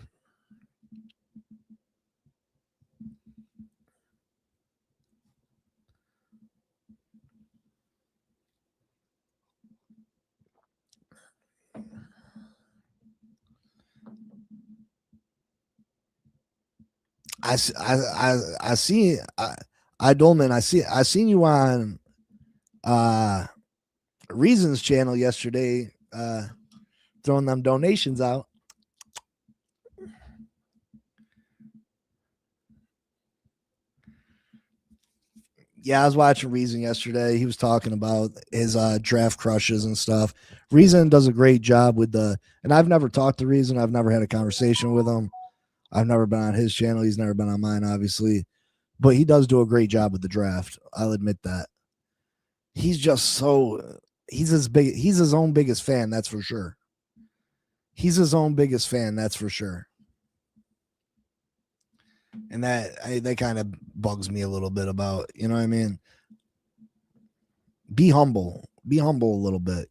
I see Dolman. I seen you on Reasons channel yesterday, throwing them donations out. Yeah, I was watching Reason yesterday. He was talking about his draft crushes and stuff. Reason does a great job with and I've never talked to Reason. I've never had a conversation with him. I've never been on his channel. He's never been on mine, obviously. But he does do a great job with the draft. I'll admit that. He's just he's his own biggest fan, that's for sure. He's his own biggest fan, that's for sure. And that kind of bugs me a little bit about, you know what I mean? Be humble. Be humble a little bit.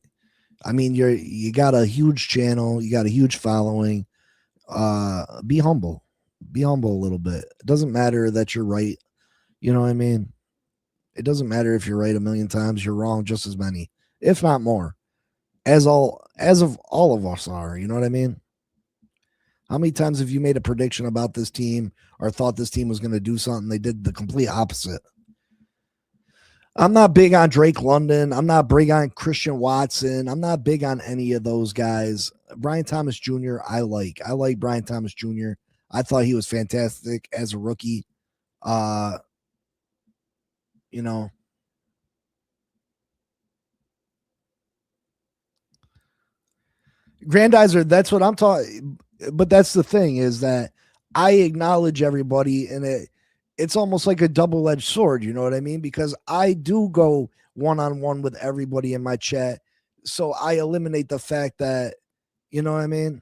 I mean, you got a huge channel, you got a huge following. Be humble. Be humble a little bit. It doesn't matter that you're right. You know what I mean? It doesn't matter if you're right a million times, you're wrong just as many, if not more. As of all of us are, you know what I mean? How many times have you made a prediction about this team or thought this team was going to do something? They did the complete opposite. I'm not big on Drake London. I'm not big on Christian Watson. I'm not big on any of those guys. Brian Thomas Jr., I like. I like Brian Thomas Jr. I thought he was fantastic as a rookie. You know, Grandizer, that's what I'm talking. But that's the thing is that I acknowledge everybody, and it's almost like a double edged sword. You know what I mean? Because I do go one on one with everybody in my chat, so I eliminate the fact that, you know what I mean.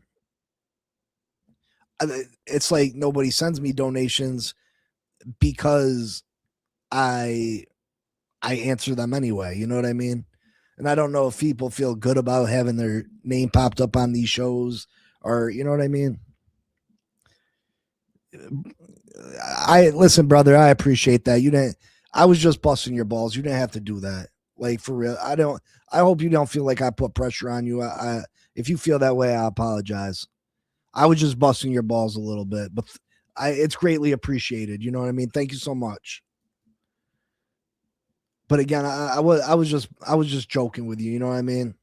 It's like nobody sends me donations because I I answer them anyway. You know what I mean? And I don't know if people feel good about having their name popped up on these shows, or you know what I mean. I listen, brother. I appreciate that. You didn't. I was just busting your balls. You didn't have to do that. Like for real. I don't. I hope you don't feel like I put pressure on you. If you feel that way, I apologize. I was just busting your balls a little bit, but it's greatly appreciated. You know what I mean? Thank you so much. But again, I was just joking with you. You know what I mean?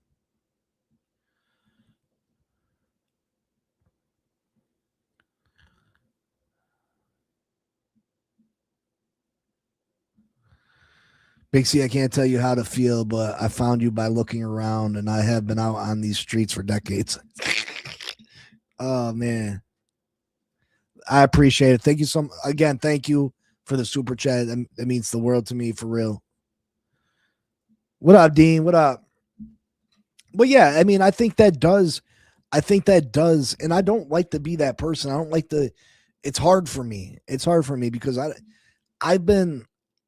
Big C, I can't tell you how to feel, but I found you by looking around, and I have been out on these streets for decades. Oh man, I appreciate it. Thank you so again. Thank you for the super chat. It means the world to me for real. What up, Dean? What up? But yeah, I mean, I think that does. I think that does, and I don't like to be that person. I don't like to. It's hard for me. It's hard for me because I've been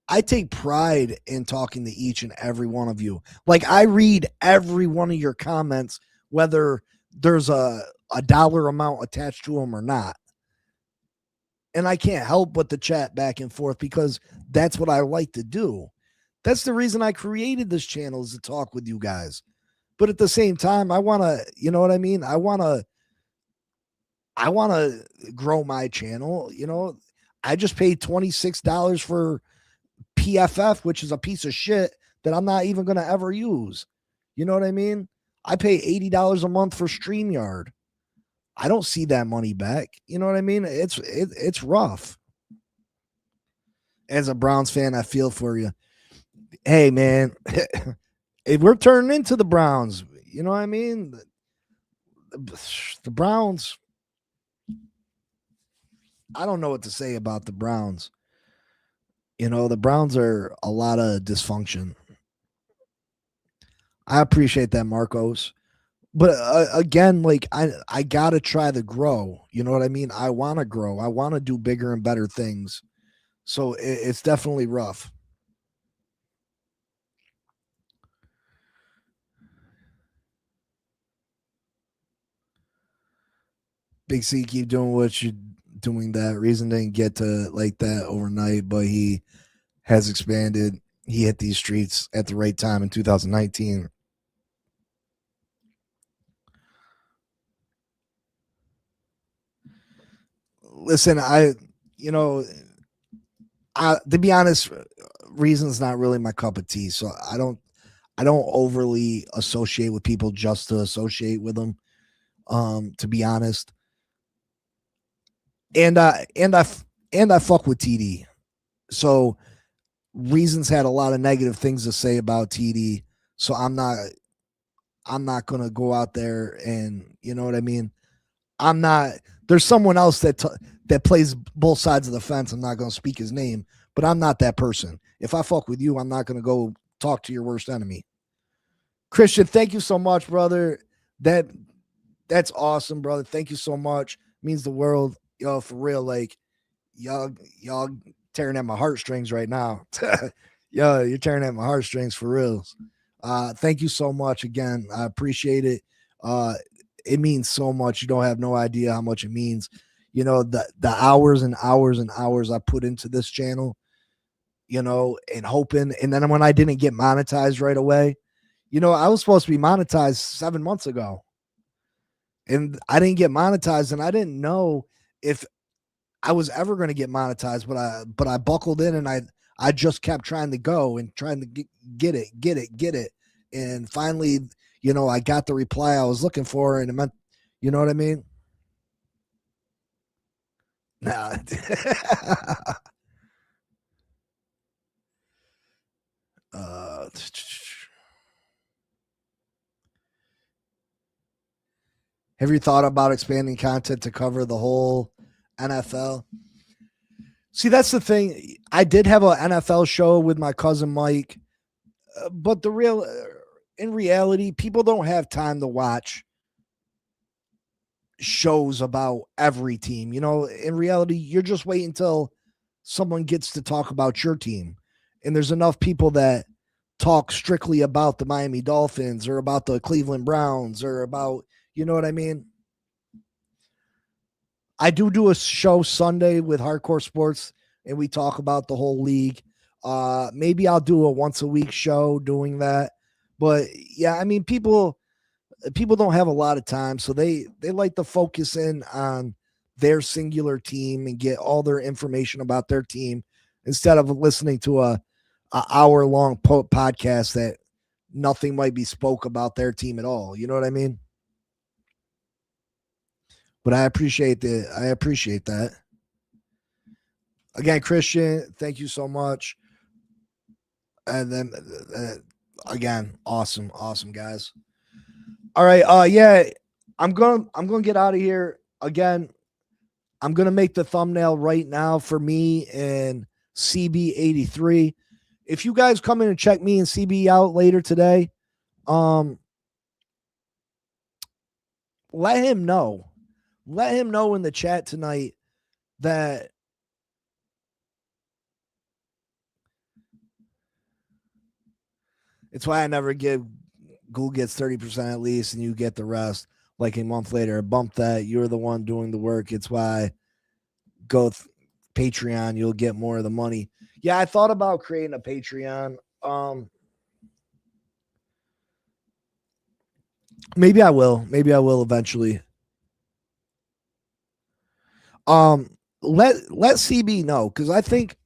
I take pride in talking to each and every one of you. Like I read every one of your comments, whether there's a dollar amount attached to them or not. And I can't help but to chat back and forth because that's what I like to do. That's the reason I created this channel is to talk with you guys. But at the same time, I want to, you know what I mean? I want to grow my channel, you know. I just paid $26 for PFF, which is a piece of shit that I'm not even going to ever use. You know what I mean? I pay $80 a month for StreamYard. I don't see that money back. You know what I mean? It's rough. As a Browns fan, I feel for you. Hey man, if we're turning into the Browns, you know what I mean? The Browns, I don't know what to say about the Browns. You know, the Browns are a lot of dysfunction. I appreciate that, Marcos. But again, like I gotta try to grow. You know what I mean? I want to grow. I want to do bigger and better things. So it's definitely rough. Big C, keep doing what you're doing. That reason didn't get to like that overnight, but he has expanded. He hit these streets at the right time in 2019. Listen, you know, to be honest, reason's not really my cup of tea. So I don't overly associate with people just to associate with them. To be honest, and I fuck with TD. So reasons had a lot of negative things to say about TD. So I'm not gonna go out there and you know what I mean. I'm not. There's someone else that plays both sides of the fence. I'm not gonna speak his name, but I'm not that person. If I fuck with you, I'm not gonna go talk to your worst enemy. Christian, thank you so much, brother. That that's awesome, brother. Thank you so much. Means the world, yo, for real. Like y'all tearing at my heartstrings right now. Yo, you're tearing at my heartstrings for real. Thank you so much again. I appreciate it. It means so much. You don't have no idea how much it means. You know, the hours and hours and hours I put into this channel, you know, and hoping. And then when I didn't get monetized right away, you know, I was supposed to be monetized 7 months ago. And I didn't get monetized, and I didn't know if I was ever going to get monetized, but I buckled in and I just kept trying to go and trying to get it. And finally, you know, I got the reply I was looking for, and it meant, you know what I mean? Nah. uh, Have you thought about expanding content to cover the whole NFL? See, that's the thing. I did have an NFL show with my cousin Mike, but in reality, people don't have time to watch shows about every team. In reality, you're just waiting until someone gets to talk about your team. And there's enough people that talk strictly about the Miami Dolphins or about the Cleveland Browns or about, you know what I mean? I do a show Sunday with Hardcore Sports and we talk about the whole league. Maybe I'll do a once a week show doing that. But yeah, I mean, people don't have a lot of time, so they like to focus in on their singular team and get all their information about their team instead of listening to a hour long podcast that nothing might be spoke about their team at all. You know what I mean? But I appreciate that. Again, Christian, thank you so much. And then again, awesome guys. All right, yeah, I'm going to get out of here. Again, I'm going to make the thumbnail right now for me and CB83. If you guys come in and check me and CB out later today, let him know. Let him know in the chat tonight that it's why I never give Google gets 30% at least and you get the rest like a month later. Bump that. You're the one doing the work. It's why go Patreon. You'll get more of the money. Yeah, I thought about creating a Patreon. Maybe I will. Maybe I will eventually. Let CB know, because I think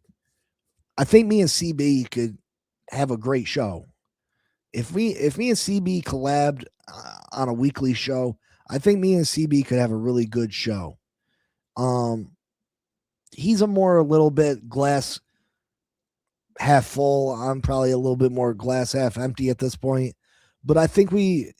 me and CB could have a great show. If me and CB collabed on a weekly show, I think me and CB could have a really good show. He's a little bit glass half full. I'm probably a little bit more glass half empty at this point. But I think we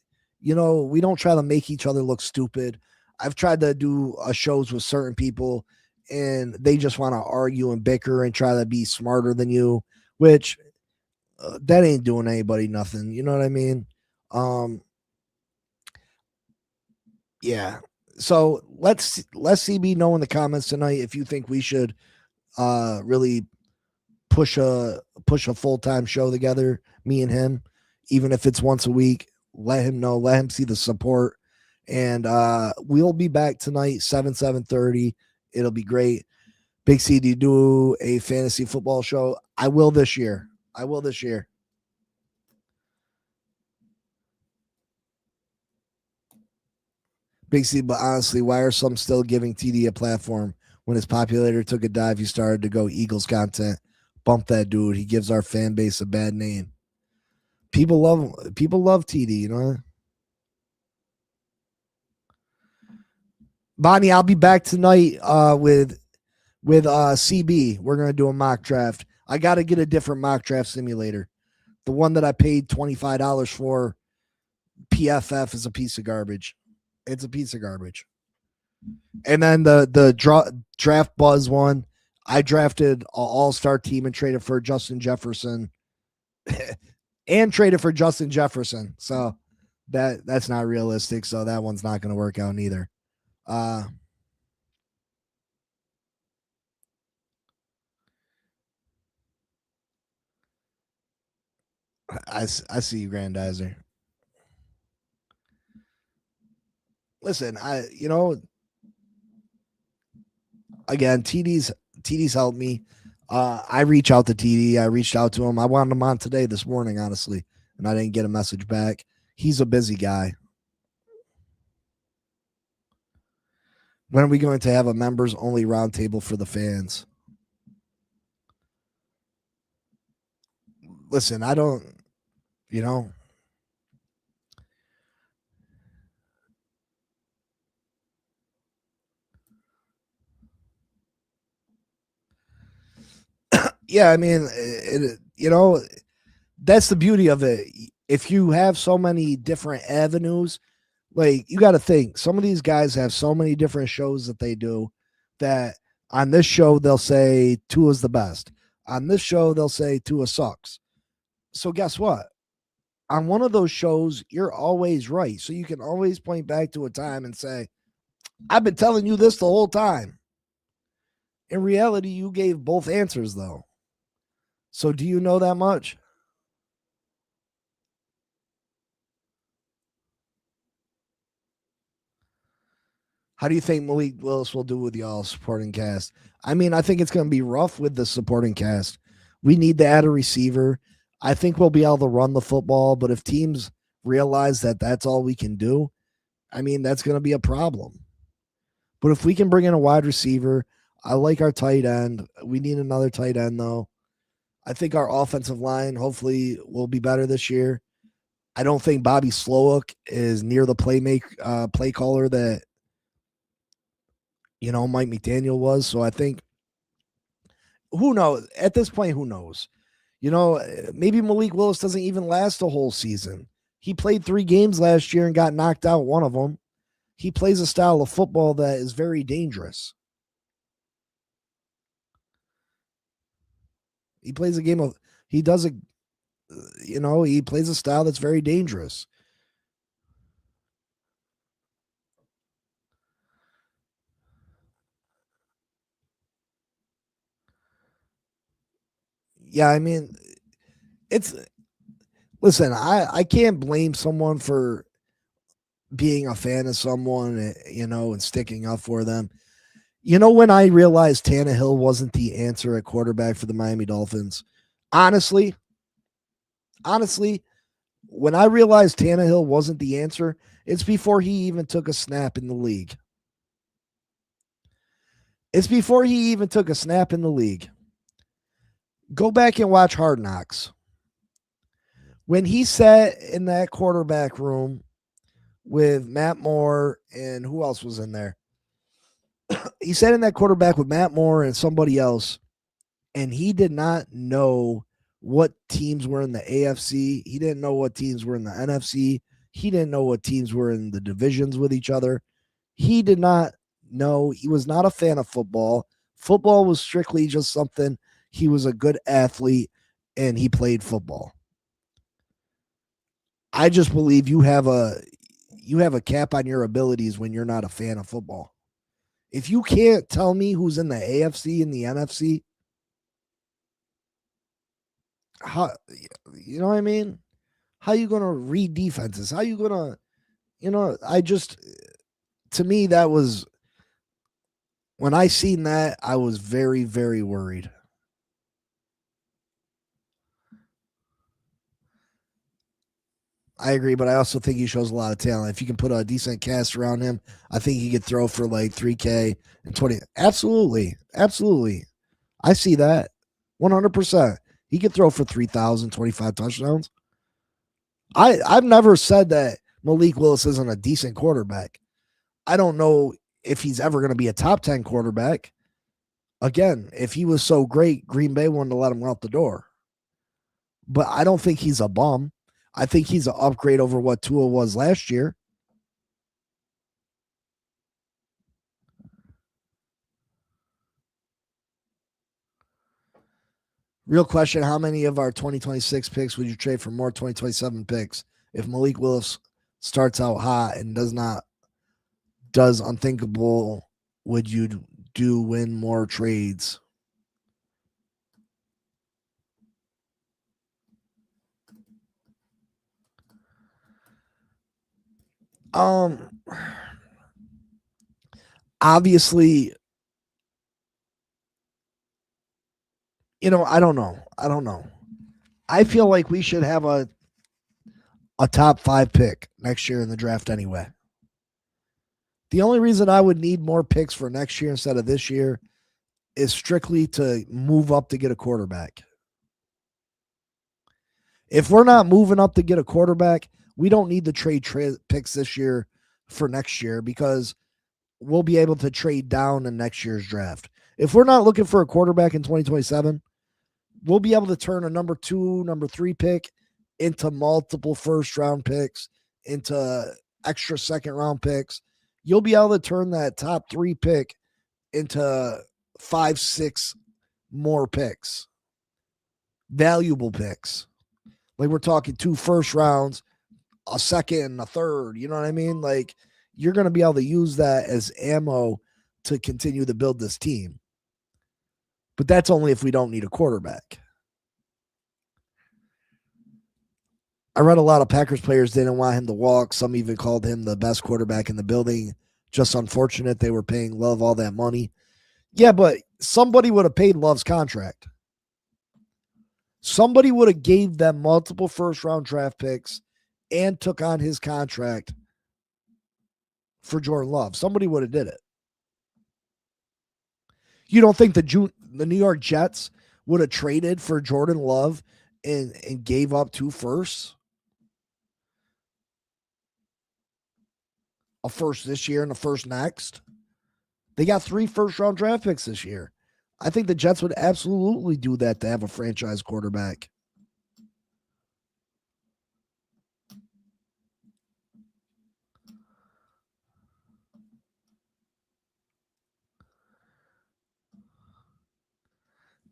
don't try to make each other look stupid. I've tried to do shows with certain people and they just want to argue and bicker and try to be smarter than you, which that ain't doing anybody nothing. You know what I mean? Yeah. So let's CB know in the comments tonight if you think we should really push a full-time show together, me and him, even if it's once a week. Let him know, let him see the support. And we'll be back tonight, 7:30. It'll be great. Big C, do you do a fantasy football show? I will this year. Big C, but honestly, why are some still giving TD a platform? When his populator took a dive, he started to go Eagles content. Bump that dude. He gives our fan base a bad name. People love TD, you know. Bonnie, I'll be back tonight with CB. We're gonna do a mock draft. I got to get a different mock draft simulator. The one that I paid $25 for, PFF, is a piece of garbage. It's a piece of garbage. And then the draft buzz one, I drafted an all-star team and traded for Justin Jefferson. So that's not realistic. So that one's not going to work out neither. I see you, Grandizer. Listen, again, TD's helped me. I reach out to TD. I reached out to him. I wanted him on today, this morning, honestly, and I didn't get a message back. He's a busy guy. When are we going to have a members only roundtable for the fans? Listen, I don't, yeah, I mean, that's the beauty of it. If you have so many different avenues, Like, you got to think, some of these guys have so many different shows that they do that on this show, they'll say Tua's the best. On this show, they'll say Tua sucks. So guess what? On one of those shows, you're always right. So you can always point back to a time and say, I've been telling you this the whole time. In reality, you gave both answers, though. So do you know that much? How do you think Malik Willis will do with y'all supporting cast? I mean, I think it's going to be rough with the supporting cast. We need to add a receiver. I think we'll be able to run the football, but if teams realize that that's all we can do, I mean, that's going to be a problem. But if we can bring in a wide receiver, I like our tight end. We need another tight end, though. I think our offensive line hopefully will be better this year. I don't think Bobby Slowick is near the play caller that, Mike McDaniel was. So I think, who knows? At this point, who knows? Maybe Malik Willis doesn't even last a whole season. He played 3 games last year and got knocked out one of them. He plays a style of football that is very dangerous. He plays a game of, he plays a style that's very dangerous. Yeah, I mean, listen, I can't blame someone for being a fan of someone, and sticking up for them. When I realized Tannehill wasn't the answer at quarterback for the Miami Dolphins, honestly, when I realized Tannehill wasn't the answer, it's before he even took a snap in the league. Go back and watch Hard Knocks. When he sat in that quarterback room with Matt Moore and who else was in there? He sat in that quarterback with Matt Moore and somebody else, and he did not know what teams were in the AFC. He didn't know what teams were in the NFC. He didn't know what teams were in the divisions with each other. He did not know. He was not a fan of football. Football was strictly just something. He was a good athlete, and he played football. I just believe you have a cap on your abilities when you're not a fan of football. If you can't tell me who's in the AFC and the NFC, how, you know what I mean? How are you going to read defenses? How are you going to, to me, that was, when I seen that, I was very, very worried. I agree, but I also think he shows a lot of talent. If you can put a decent cast around him, I think he could throw for like 3K and 20. Absolutely. I see that 100%. He could throw for 3,000, 25 touchdowns. I've never said that Malik Willis isn't a decent quarterback. I don't know if he's ever going to be a top 10 quarterback. Again, if he was so great, Green Bay wanted to let him out the door. But I don't think he's a bum. I think he's an upgrade over what Tua was last year. Real question, how many of our 2026 picks would you trade for more 2027 picks? If Malik Willis starts out hot and does unthinkable, would you win more trades? Obviously, I don't know. I feel like we should have a top 5 pick next year in the draft anyway. The only reason I would need more picks for next year instead of this year is strictly to move up to get a quarterback. If we're not moving up to get a quarterback, we don't need to trade picks this year for next year because we'll be able to trade down in next year's draft. If we're not looking for a quarterback in 2027, we'll be able to turn a number 2, number 3 pick into multiple first-round picks, into extra second round picks, you'll be able to turn that top 3 pick into 5, 6 more picks, valuable picks. Like we're talking 2 first rounds, a second, and a third. You know what I mean? Like you're going to be able to use that as ammo to continue to build this team. But that's only if we don't need a quarterback. I read a lot of Packers players didn't want him to walk. Some even called him the best quarterback in the building. Just unfortunate they were paying Love all that money. Yeah, but somebody would have paid Love's contract. Somebody would have gave them multiple first-round draft picks and took on his contract for Jordan Love. Somebody would have did it. You don't think the New York Jets would have traded for Jordan Love and gave up 2 firsts? A first this year and a first next. They got 3 first-round draft picks this year. I think the Jets would absolutely do that to have a franchise quarterback.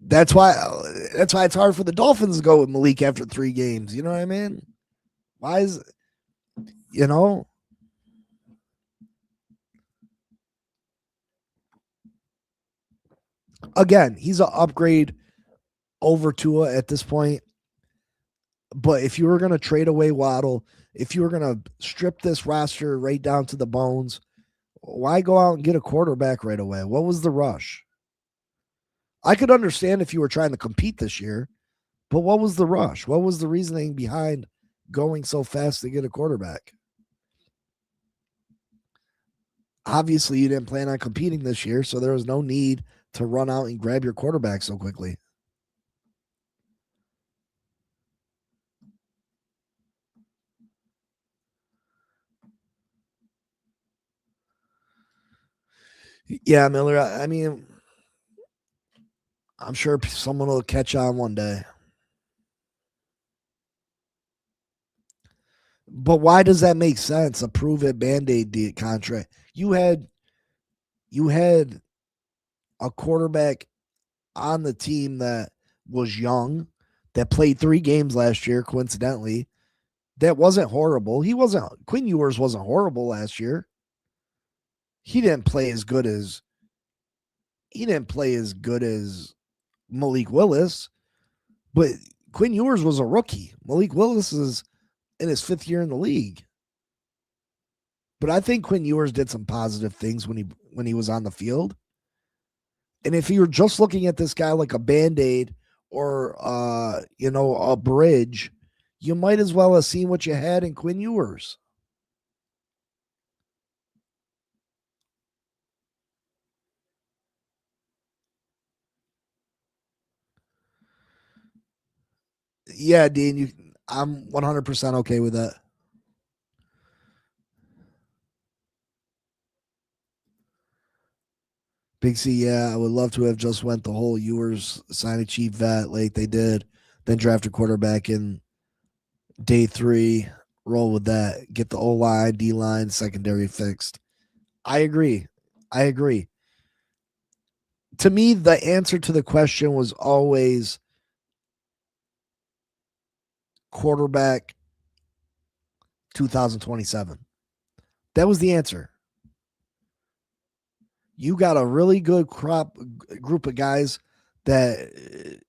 That's why it's hard for the Dolphins to go with Malik after 3 games. You know what I mean? Why is, you know? Again, he's an upgrade over Tua at this point. But if you were going to trade away Waddle, if you were going to strip this roster right down to the bones, why go out and get a quarterback right away? What was the rush? I could understand if you were trying to compete this year, but what was the rush? What was the reasoning behind going so fast to get a quarterback? Obviously, you didn't plan on competing this year, so there was no need to run out and grab your quarterback so quickly. Yeah, Miller, I mean, I'm sure someone will catch on one day. But why does that make sense? A prove it Band-Aid contract. You had a quarterback on the team that was young, that played 3 games last year, coincidentally. That wasn't horrible. Quinn Ewers wasn't horrible last year. He didn't play as good as Malik Willis, but Quinn Ewers was a rookie. Malik Willis is in his 5th year in the league. But I think Quinn Ewers did some positive things when he was on the field. And if you're just looking at this guy like a Band-Aid or a bridge, you might as well have seen what you had in Quinn Ewers. Yeah, Dean, I'm 100% okay with that. Big C, yeah, I would love to have just went the whole Ewers sign a cheap vet like they did, then draft a quarterback in day 3, roll with that, get the O-line, D-line, secondary fixed. I agree. To me, the answer to the question was always quarterback 2027. That was the answer. You got a really good group of guys that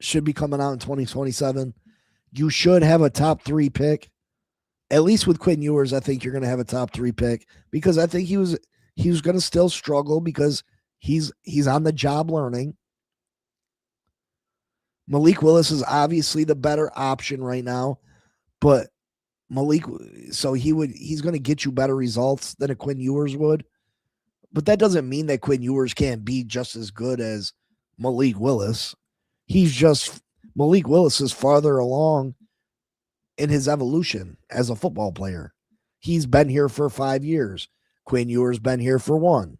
should be coming out in 2027. You should have a top 3 pick. At least with Quinn Ewers, I think you're going to have a top 3 pick because I think he was going to still struggle because he's on the job learning. Malik Willis is obviously the better option right now, but he's going to get you better results than a Quinn Ewers would. But that doesn't mean that Quinn Ewers can't be just as good as Malik Willis. Malik Willis is farther along in his evolution as a football player. He's been here for 5 years. Quinn Ewers been here for 1.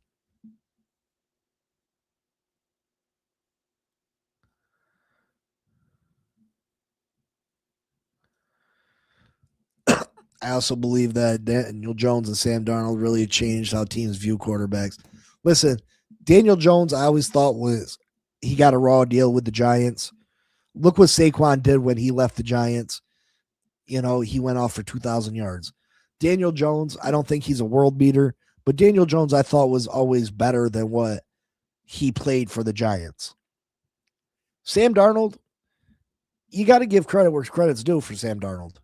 I also believe that Daniel Jones and Sam Darnold really changed how teams view quarterbacks. Listen, Daniel Jones, I always thought he got a raw deal with the Giants. Look what Saquon did when he left the Giants. He went off for 2,000 yards. Daniel Jones, I don't think he's a world beater, but Daniel Jones I thought was always better than what he played for the Giants. Sam Darnold, you got to give credit where credit's due for Sam Darnold.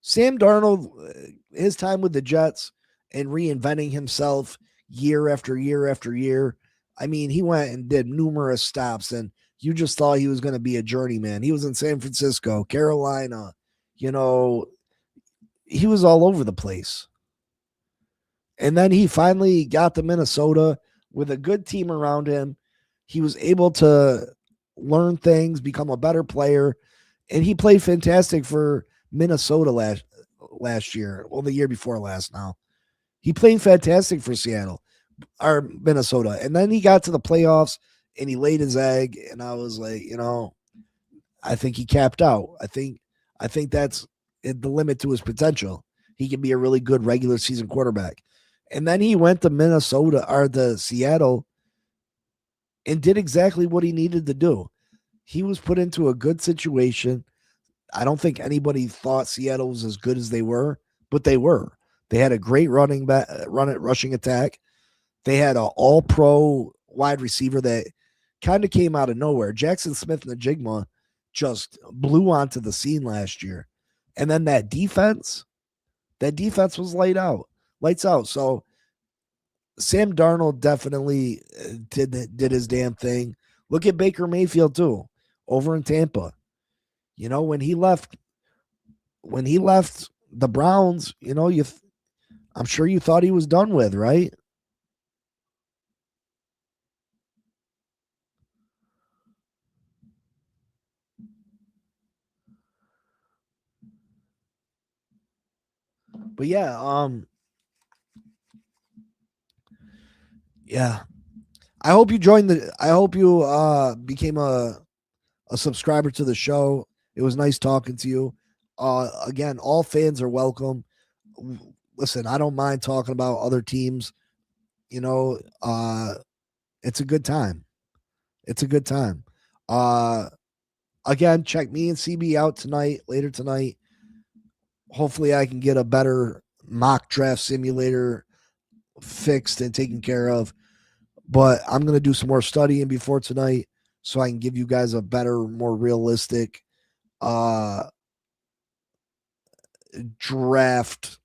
Sam Darnold, his time with the Jets and reinventing himself year after year after year. I mean, he went and did numerous stops, and you just thought he was going to be a journeyman. He was in San Francisco, Carolina, he was all over the place. And then he finally got to Minnesota with a good team around him. He was able to learn things, become a better player, and he played fantastic for Minnesota last year. Well, the year before last now. He played fantastic for Minnesota. And then he got to the playoffs and he laid his egg. And I was like, I think he capped out. I think that's the limit to his potential. He can be a really good regular season quarterback. And then he went to Seattle and did exactly what he needed to do. He was put into a good situation. I don't think anybody thought Seattle was as good as they were, but they were. They had a great rushing attack. They had an all-pro wide receiver that kind of came out of nowhere. Jackson Smith-Njigba just blew onto the scene last year. And then that defense was lights out. So Sam Darnold definitely did his damn thing. Look at Baker Mayfield too, over in Tampa. When he left the Browns, I'm sure you thought he was done with, right? But yeah, I hope you became a subscriber to the show. It was nice talking to you. Again, all fans are welcome. Listen, I don't mind talking about other teams. It's a good time. Again, check me and CB out later tonight. Hopefully I can get a better mock draft simulator fixed and taken care of. But I'm going to do some more studying before tonight so I can give you guys a better, more realistic draft.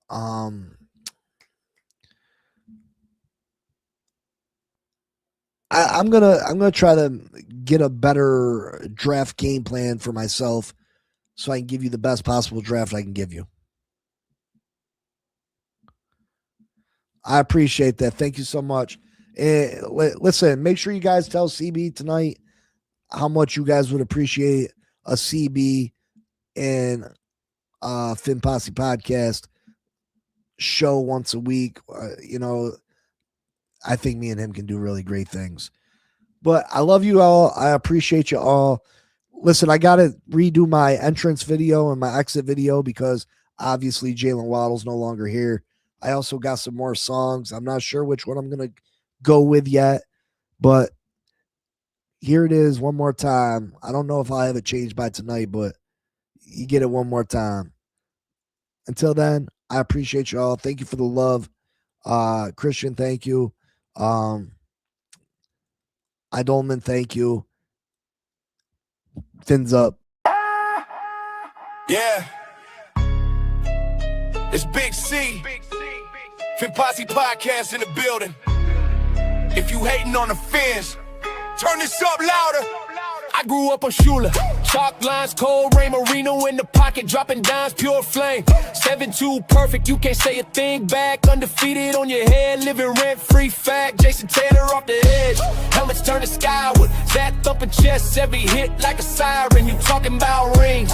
I'm gonna try to get a better draft game plan for myself so I can give you the best possible draft I can give you. I appreciate that. Thank you so much. Listen, make sure you guys tell CB tonight how much you guys would appreciate a CB and Fin Posse podcast show once a week. I think me and him can do really great things. But I love you all. I appreciate you all. Listen, I got to redo my entrance video and my exit video because obviously Jalen Waddle's no longer here. I also got some more songs. I'm not sure which one I'm going to go with yet, but here it is one more time. I don't know if I'll have it changed by tonight, but you get it one more time. Until then, I appreciate you all. Thank you for the love. Christian, thank you. Idolman, thank you. Fins up. Yeah. It's Big C. Fin Posse podcast in the building. If you hating on the Fins, turn this up louder. I grew up on Shula. Chalk lines, cold rain, Marino in the pocket, dropping dimes, pure flame. 7-2 perfect, you can't say a thing back. Undefeated on your head, living rent-free fact. Jason Taylor off the edge, helmets turning skyward. That thumping chest, every hit like a siren. You talking about rings,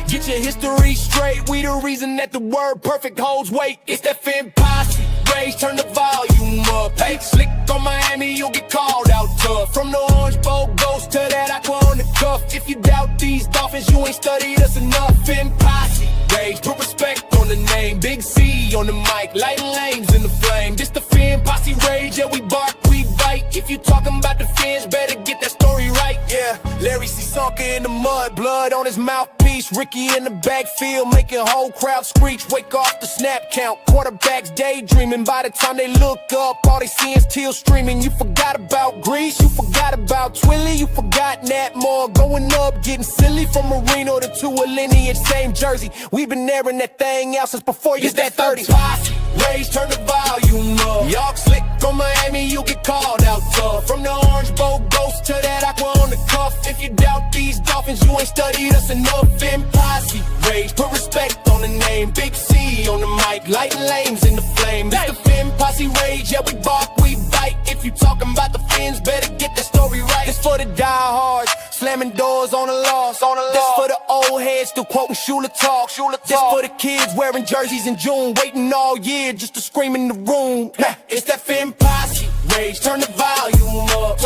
get your history straight. We the reason that the word perfect holds weight. It's that Fin Posse, rage, turn the volume up. Hey, slick on Miami, you'll get called out tough. From the Orange Bowl ghost to that Aqua on the cuff. If you doubt these Dolphins, you ain't studied us enough. In posse, rage, put respect on the name. Big C on the mic, lighting lanes in the flame. This the Fin Posse rage, yeah, we bark, we bite. If you talking about the Fins, better get that story right. Yeah, Larry C. Sonka in the mud, blood on his mouthpiece. Ricky in the backfield, making whole crowd screech. Wake off the snap count, quarterbacks daydreaming. By the time they look up, all they see is teal streaming. You forgot about Grease, you forgot about Twilly, you forgot Nat Moore. Going up, getting silly from Marino to a lineage, same jersey. We've been airing that thing out since before you that 30. Posse, rage, turn the volume up. Y'all slick from Miami, you get called out tough. From the orange boat ghost to that aqua on the cuff. If you doubt these Dolphins, you ain't studied us enough. In posse, rage, put respect on the name. Big C on the mic, lighting lanes in the flame. It's the Fin Posse rage, yeah, we bark, we bite. If you talking about the Fins, better get that story right. This for the diehards, slamming doors on the loss. This for the old heads still quoting Shula talk. This for the kids wearing jerseys in June, waiting all year just to scream in the room. It's that Fin Posse rage, turn the volume up.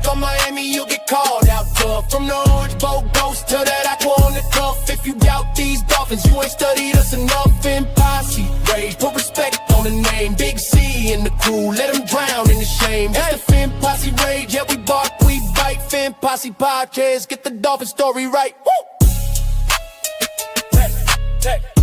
From Miami, you'll get called out tough. From the orange boat ghost to that aqua on the cuff. If you doubt these Dolphins, you ain't studied us enough. Fin Posse rage, put respect on the name. Big C in the crew, let them drown in the shame. It's the Fin Posse rage, yeah, we bark, we bite. Fin Posse podcast, get the Dolphin story right. Woo! Tech.